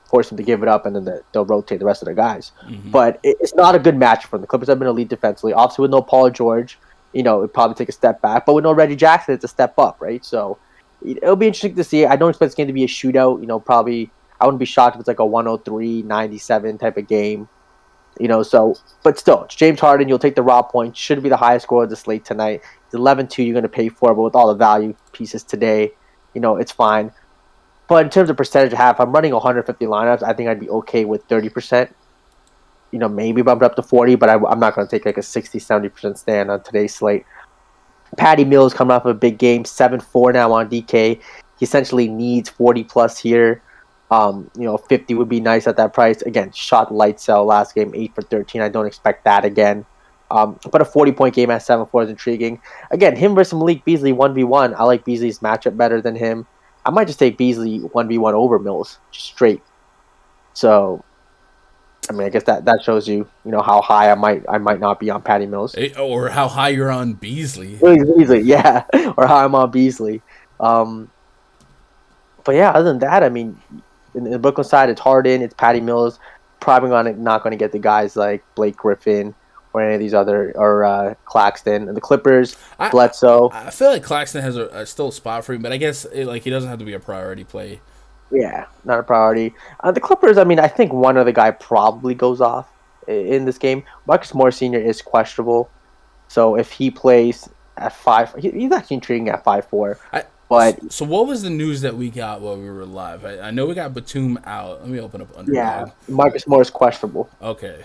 force him to give it up, and then they'll rotate the rest of their guys. But it's not a good match for them. The Clippers have been elite defensively. Obviously, with no Paul George, it'd probably take a step back. But with no Reggie Jackson, it's a step up, right? So it'll be interesting to see. I don't expect this game to be a shootout. Probably I wouldn't be shocked if it's like a 103-97 type of game. But still, it's James Harden. You'll take the raw point. Should be the highest score of the slate tonight. It's 11-2 you're going to pay for, but with all the value pieces today, it's fine. But in terms of percentage of half, I'm running 150 lineups. I think I'd be okay with 30%. maybe bump it up to 40, but I'm not going to take like a 60-70% stand on today's slate. Patty Mills coming off of a big game, 7-4 now on DK. He essentially needs 40 plus here. 50 would be nice at that price. Again, shot light sell last game, 8 for 13. I don't expect that again. But a 40-point game at 7-4 is intriguing. Again, him versus Malik Beasley 1v1. I like Beasley's matchup better than him. I might just take Beasley 1v1 over Mills, just straight. So, I mean, I guess that shows you, how high I might not be on Patty Mills, or how high you're on Beasley. Beasley, yeah, or how I'm on Beasley. But yeah, other than that, I mean, in the Brooklyn side, it's Harden, it's Patty Mills. Probably not going to get the guys like Blake Griffin or any of these other, or Claxton. And the Clippers, Bledsoe. I feel like Claxton has still a spot for him, but I guess he doesn't have to be a priority play. Yeah, not a priority. The Clippers, I mean, I think one other guy probably goes off in this game. Marcus Morris Sr. is questionable. So if he plays at 5, he's actually intriguing at 5-4. But so what was the news that we got while we were live? I know we got Batum out. Let me open up Underdog. Yeah, Marcus Morris questionable. Okay.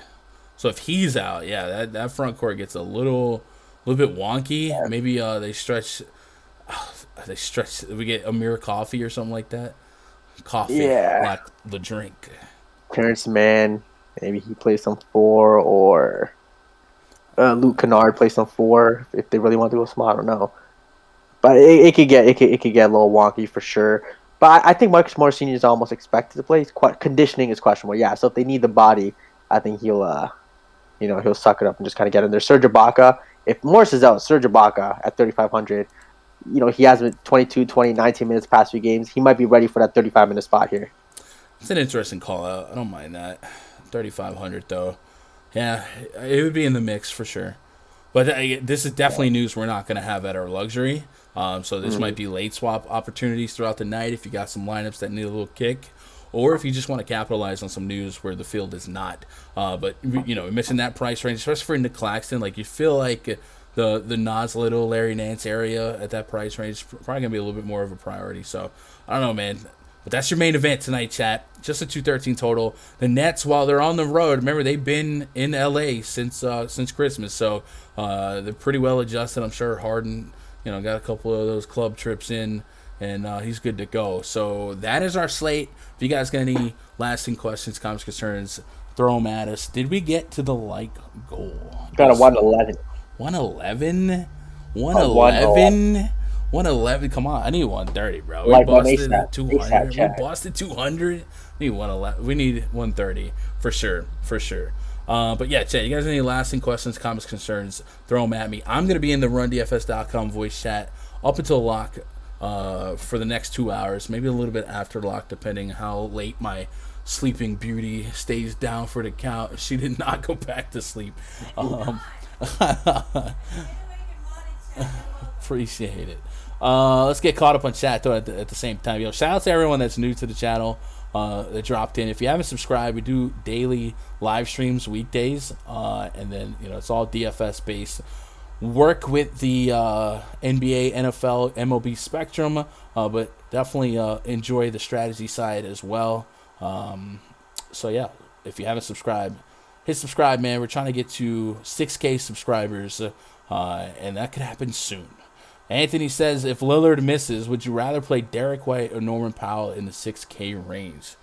So if he's out, yeah, that front court gets a little bit wonky. Yeah. Maybe they stretch. We get Amir Coffee or something like that. Coffee, like the drink. Terrence Mann, maybe he plays some 4, or Luke Kennard plays some 4 if they really want to go small. I don't know, but it could get a little wonky for sure. But I think Marcus Morris Sr. is almost expected to play. Conditioning is questionable. Yeah, so if they need the body, I think he'll he'll suck it up and just kind of get in there. Serge Ibaka, if Morris is out, Serge Ibaka at 3,500. He has been 22, 20, 19 minutes past few games. He might be ready for that 35-minute spot here. It's an interesting call out. I don't mind that. 3,500 though. Yeah, it would be in the mix for sure. But this is definitely news we're not going to have at our luxury. So this might be late swap opportunities throughout the night if you got some lineups that need a little kick, or if you just want to capitalize on some news where the field is not. But missing that price range, especially for Nick Claxton, you feel like the Nas Little, Larry Nance area at that price range is probably going to be a little bit more of a priority. So, I don't know, man. But that's your main event tonight, chat. Just a 213 total. The Nets, while they're on the road, remember, they've been in L.A. since Christmas. So, they're pretty well adjusted. I'm sure Harden, got a couple of those club trips in, and he's good to go. So, that is our slate. If you guys got any lasting questions, comments, concerns, throw them at us. Did we get to the goal? Got a 111. 111? 111? Come on, I need 130, bro. We busted 200. We busted 200. We need 111. We need 130 for sure. But yeah, chat, you guys have any lasting questions, comments, concerns, throw them at me. I'm going to be in the rundfs.com voice chat up until lock for the next 2 hours, maybe a little bit after lock, depending how late my sleeping beauty stays down for the count. She did not go back to sleep. Appreciate it. Let's get caught up on chat though at the same time. Shout out to everyone that's new to the channel that dropped in. If you haven't subscribed, we do daily live streams weekdays, and then it's all DFS based. Work with the NBA, NFL, MLB spectrum, but definitely enjoy the strategy side as well. So yeah, if you haven't subscribed, hit subscribe, man. We're trying to get to 6K subscribers, and that could happen soon. Anthony says, if Lillard misses, would you rather play Derek White or Norman Powell in the 6K range?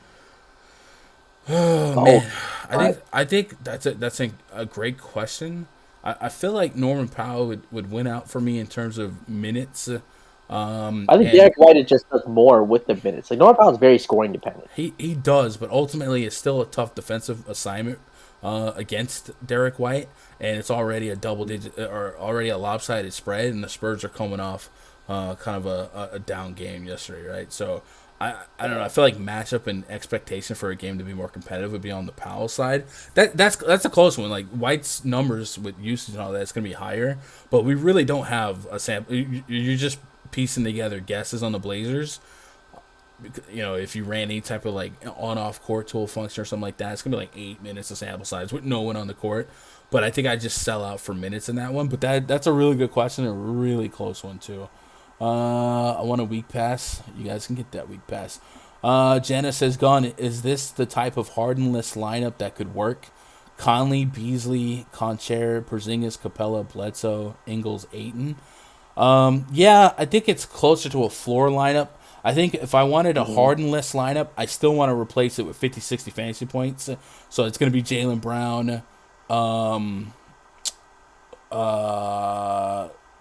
Oh, man. I think that's a great question. I feel like Norman Powell would win out for me in terms of minutes. I think Derek White just does more with the minutes. Norman Powell is very scoring dependent. He does, but ultimately it's still a tough defensive assignment against Derek White, and it's already a double-digit or already a lopsided spread, and the Spurs are coming off kind of a down game yesterday, right? So I don't know. I feel like matchup and expectation for a game to be more competitive would be on the Powell side. That's a close one. White's numbers with usage and all that, it's going to be higher, but we really don't have a sample. You're just piecing together guesses on the Blazers. If you ran any type of on-off court tool function or something like that, it's gonna be 8 minutes of sample size with no one on the court. But I think I just sell out for minutes in that one. But that's a really good question, a really close one too. I want a week pass. You guys can get that week pass. Jenna says, "Gun, is this the type of Hardenless lineup that could work? Conley, Beasley, Concher, Porzingis, Capella, Bledsoe, Ingles, Ayton. Yeah, I think it's closer to a floor lineup. I think if I wanted a Harden-less lineup, I still want to replace it with 50, 60 fantasy points. So it's going to be Jaylen Brown,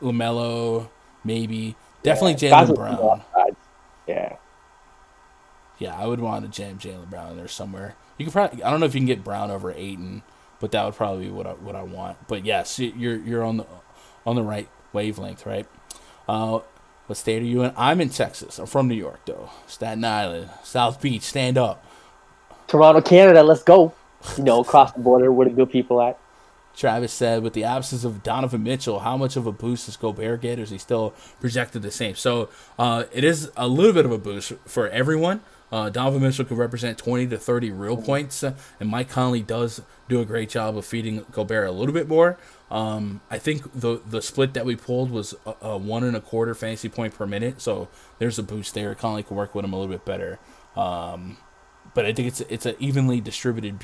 LaMelo, maybe. Definitely Jaylen Brown. Yeah. Yeah, I would want to jam Jaylen Brown in there somewhere. You could probably. I don't know if you can get Brown over Ayton, but that would probably be what I want. But yes, you're on the right wavelength, right? What state are you in? I'm in Texas. I'm from New York, though. Staten Island, South Beach. Stand up. Toronto, Canada. Let's go. Across the border where the good people at. Travis said, with the absence of Donovan Mitchell, how much of a boost does Gobert get? Or is he still projected the same? So it is a little bit of a boost for everyone. Donovan Mitchell could represent 20 to 30 real points, and Mike Conley does do a great job of feeding Gobert a little bit more. I think the split that we pulled was a 1.25 fantasy point per minute, so there's a boost there. Conley can work with him a little bit better. But I think it's an evenly distributed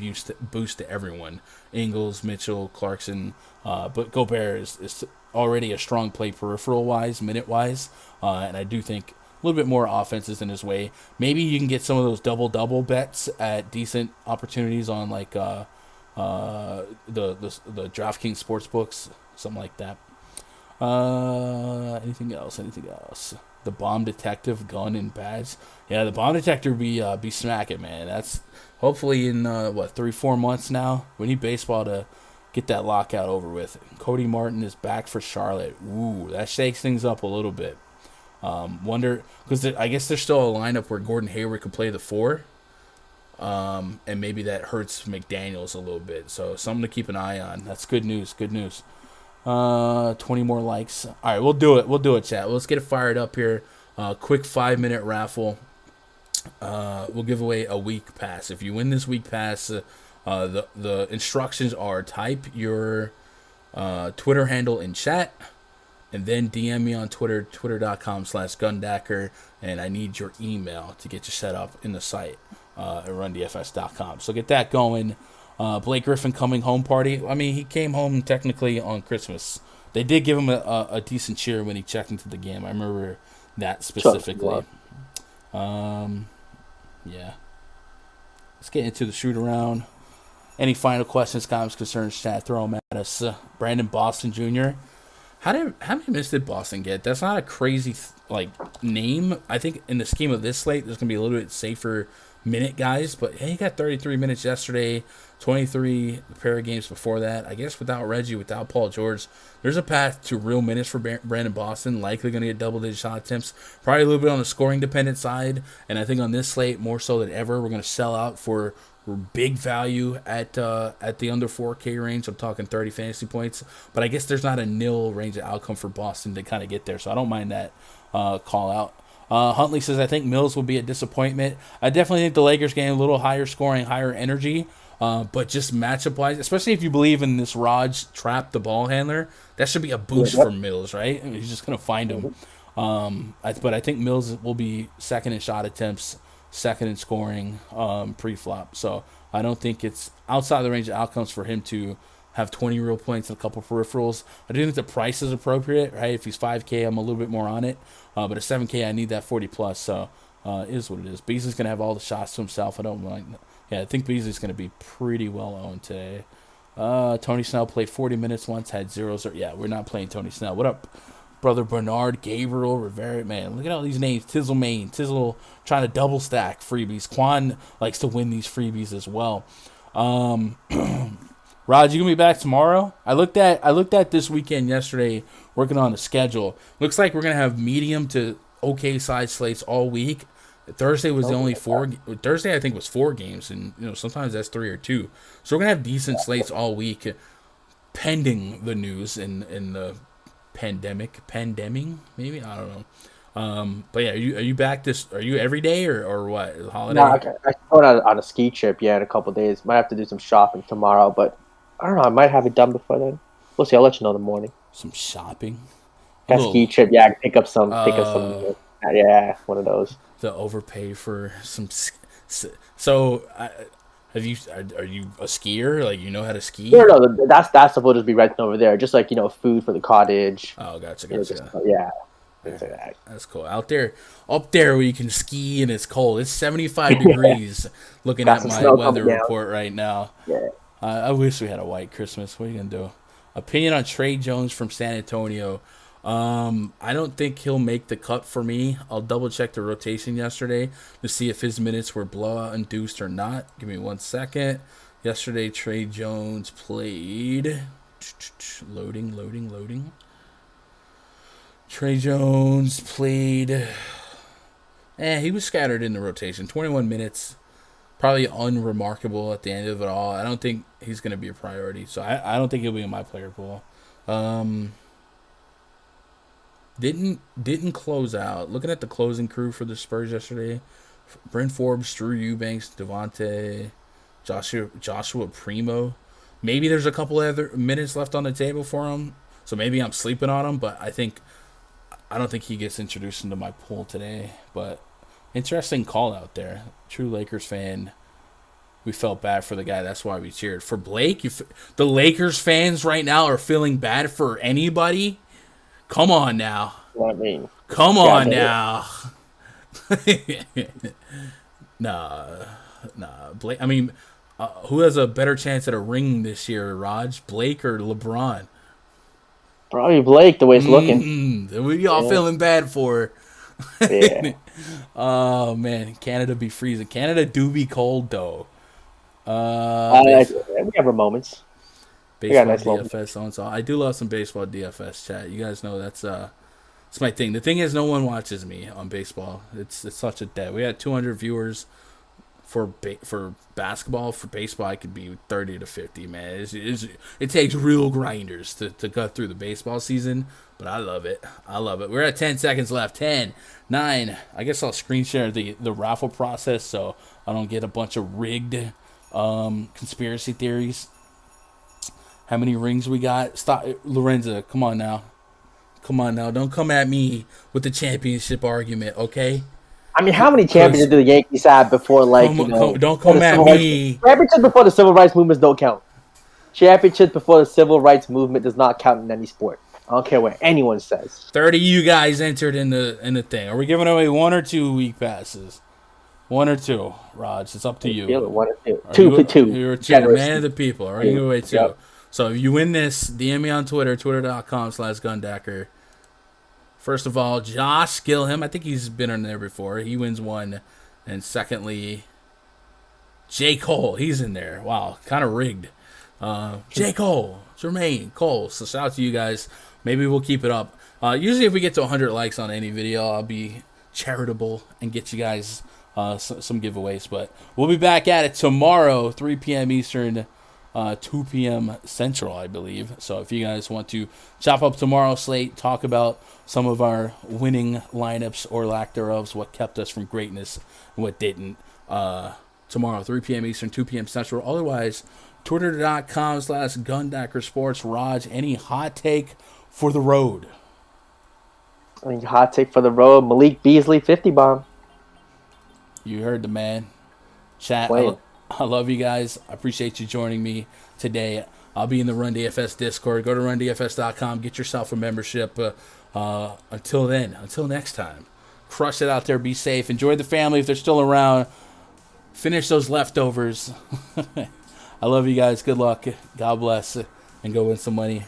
boost to everyone. Ingles, Mitchell, Clarkson, but Gobert is already a strong play peripheral-wise, minute-wise, and I do think a little bit more offenses in his way. Maybe you can get some of those double-double bets at decent opportunities on like the DraftKings sports books, something like that. Anything else? The bomb detective gun and badge. Yeah, the bomb detector be smacking, man. That's hopefully in 3-4 months now. We need baseball to get that lockout over with. Cody Martin is back for Charlotte. Ooh, that shakes things up a little bit. Wonder, because I guess there's still a lineup where Gordon Hayward could play the 4, and maybe that hurts McDaniels a little bit. So something to keep an eye on. That's good news. 20 more likes. All right, we'll do it, chat. Let's get it fired up here. Quick 5-minute raffle. We'll give away a week pass. If you win this week pass, the instructions are type your Twitter handle in chat, and then DM me on Twitter, twitter.com/Gundacker, and I need your email to get you set up in the site at rundfs.com. So get that going. Blake Griffin coming home party. I mean, he came home technically on Christmas. They did give him a decent cheer when he checked into the game. I remember that specifically. Yeah. Let's get into the shoot around. Any final questions, comments, concerns, chat, throw them at us. Brandon Boston Jr. How many minutes did Boston get? That's not a crazy name. I think in the scheme of this slate, there's going to be a little bit safer minute guys. But hey, he got 33 minutes yesterday, 23 pair of games before that. I guess without Reggie, without Paul George, there's a path to real minutes for Brandon Boston. Likely going to get double-digit shot attempts. Probably a little bit on the scoring-dependent side. And I think on this slate, more so than ever, we're going to sell out for big value at the under 4K range. I'm talking 30 fantasy points. But I guess there's not a nil range of outcome for Boston to kind of get there. So I don't mind that call out. Huntley says, I think Mills will be a disappointment. I definitely think the Lakers game a little higher scoring, higher energy. But just matchup-wise, especially if you believe in this Raj Trap, the ball handler, that should be a boost for Mills, right? I mean, he's just going to find him. But I think Mills will be second in shot attempts, second in scoring pre-flop. So I don't think it's outside the range of outcomes for him to have 20 real points and a couple peripherals. I do think the price is appropriate, right? If he's 5K, I'm a little bit more on it. But at 7K, I need that 40+. So it is what it is. Beasley's going to have all the shots to himself. I think Beasley's going to be pretty well owned today. Tony Snell played 40 minutes once, had 0-0. Yeah, we're not playing Tony Snell. What up, brother Bernard, Gabriel, Rivera? Man, look at all these names. Tizzle Main, Tizzle trying to double stack freebies. Quan likes to win these freebies as well. Raj, you gonna be back tomorrow? I looked at this weekend yesterday, working on the schedule. Looks like we're gonna have medium to okay size slates all week. Thursday was the only 4. Thursday I think was 4 games, and sometimes that's 3 or 2. So we're gonna have decent slates all week, pending the news and the pandemic maybe, I don't know. But yeah, are you back are you every day or what? Holiday? No, I'm going on a ski trip. Yeah, in a couple of days. Might have to do some shopping tomorrow, but I don't know. I might have it done before then. We'll see. I'll let you know in the morning. Some shopping. A ski trip. Yeah, pick up some. Yeah, one of those. To overpay for some. So Are you a skier? Like, you know how to ski? No. That's stuff will just be renting over there. Just like, food for the cottage. Oh, gotcha. Yeah. Things like that. That's cool. Up there where you can ski and it's cold. It's 75 degrees. Looking at my weather report right now. Yeah. I wish we had a white Christmas. What are you gonna do? Opinion on Trey Jones from San Antonio. I don't think he'll make the cut for me. I'll double check the rotation yesterday to see if his minutes were blowout induced or not. Give me 1 second. Yesterday, Trey Jones played. Loading. Trey Jones played. He was scattered in the rotation. 21 minutes. Probably unremarkable at the end of it all. I don't think he's going to be a priority. So I don't think he'll be in my player pool. Didn't close out. Looking at the closing crew for the Spurs yesterday. Bryn Forbes, Drew Eubanks, Devontae, Joshua Primo. Maybe there's a couple other minutes left on the table for him. So maybe I'm sleeping on him. But I don't think he gets introduced into my pool today. But interesting call out there. True Lakers fan. We felt bad for the guy. That's why we cheered. For Blake, the Lakers fans right now are feeling bad for anybody. Come on now. What I mean? Come on now. Nah. Blake. I mean, who has a better chance at a ring this year, Raj? Blake or LeBron? Probably Blake, the way it's looking. We all feeling bad for. Yeah. Oh man, Canada be freezing. Canada do be cold though. We have our moments. Baseball DFS on, so I do love some baseball DFS chat. You guys know that's it's my thing. The thing is, no one watches me on baseball. It's such a dead. We had 200 viewers for basketball. For baseball, I could be 30 to 50. Man, it takes real grinders to cut through the baseball season. But I love it. We're at 10 seconds left. 10, 9. I guess I'll screen share the raffle process so I don't get a bunch of rigged conspiracy theories. How many rings we got? Stop, Lorenza. Come on now. Don't come at me with the championship argument, okay? I mean, how many championships did the Yankees have before, don't come at me. Championships before the civil rights movements don't count. Championships before the civil rights movement does not count in any sport. I don't care what anyone says. 30 of you guys entered in the thing. Are we giving away 1 or 2 week passes? 1 or 2, Raj. It's up to you. 1 or 2. 2. You're a man of the people. Are you giving away 2? Yep. So if you win this, DM me on Twitter, twitter.com/Gundacker. First of all, Josh Gilham. I think he's been on there before. He wins 1. And secondly, J. Cole. He's in there. Wow, kind of rigged. J. Cole, Jermaine Cole. So shout out to you guys. Maybe we'll keep it up. Usually if we get to 100 likes on any video, I'll be charitable and get you guys some giveaways. But we'll be back at it tomorrow, 3 p.m. Eastern, 2 p.m. Central, I believe. So if you guys want to chop up tomorrow's slate, talk about some of our winning lineups or lack thereof, what kept us from greatness and what didn't. Tomorrow, 3 p.m. Eastern, 2 p.m. Central. Otherwise, twitter.com/Gundacker Sports. Raj, any hot take for the road? I mean, hot take for the road, Malik Beasley, 50 bomb. You heard the man. Chat, I love you guys. I appreciate you joining me today. I'll be in the Run DFS Discord. Go to rundfs.com. Get yourself a membership. Until next time, crush it out there. Be safe. Enjoy the family if they're still around. Finish those leftovers. I love you guys. Good luck. God bless. And go win some money.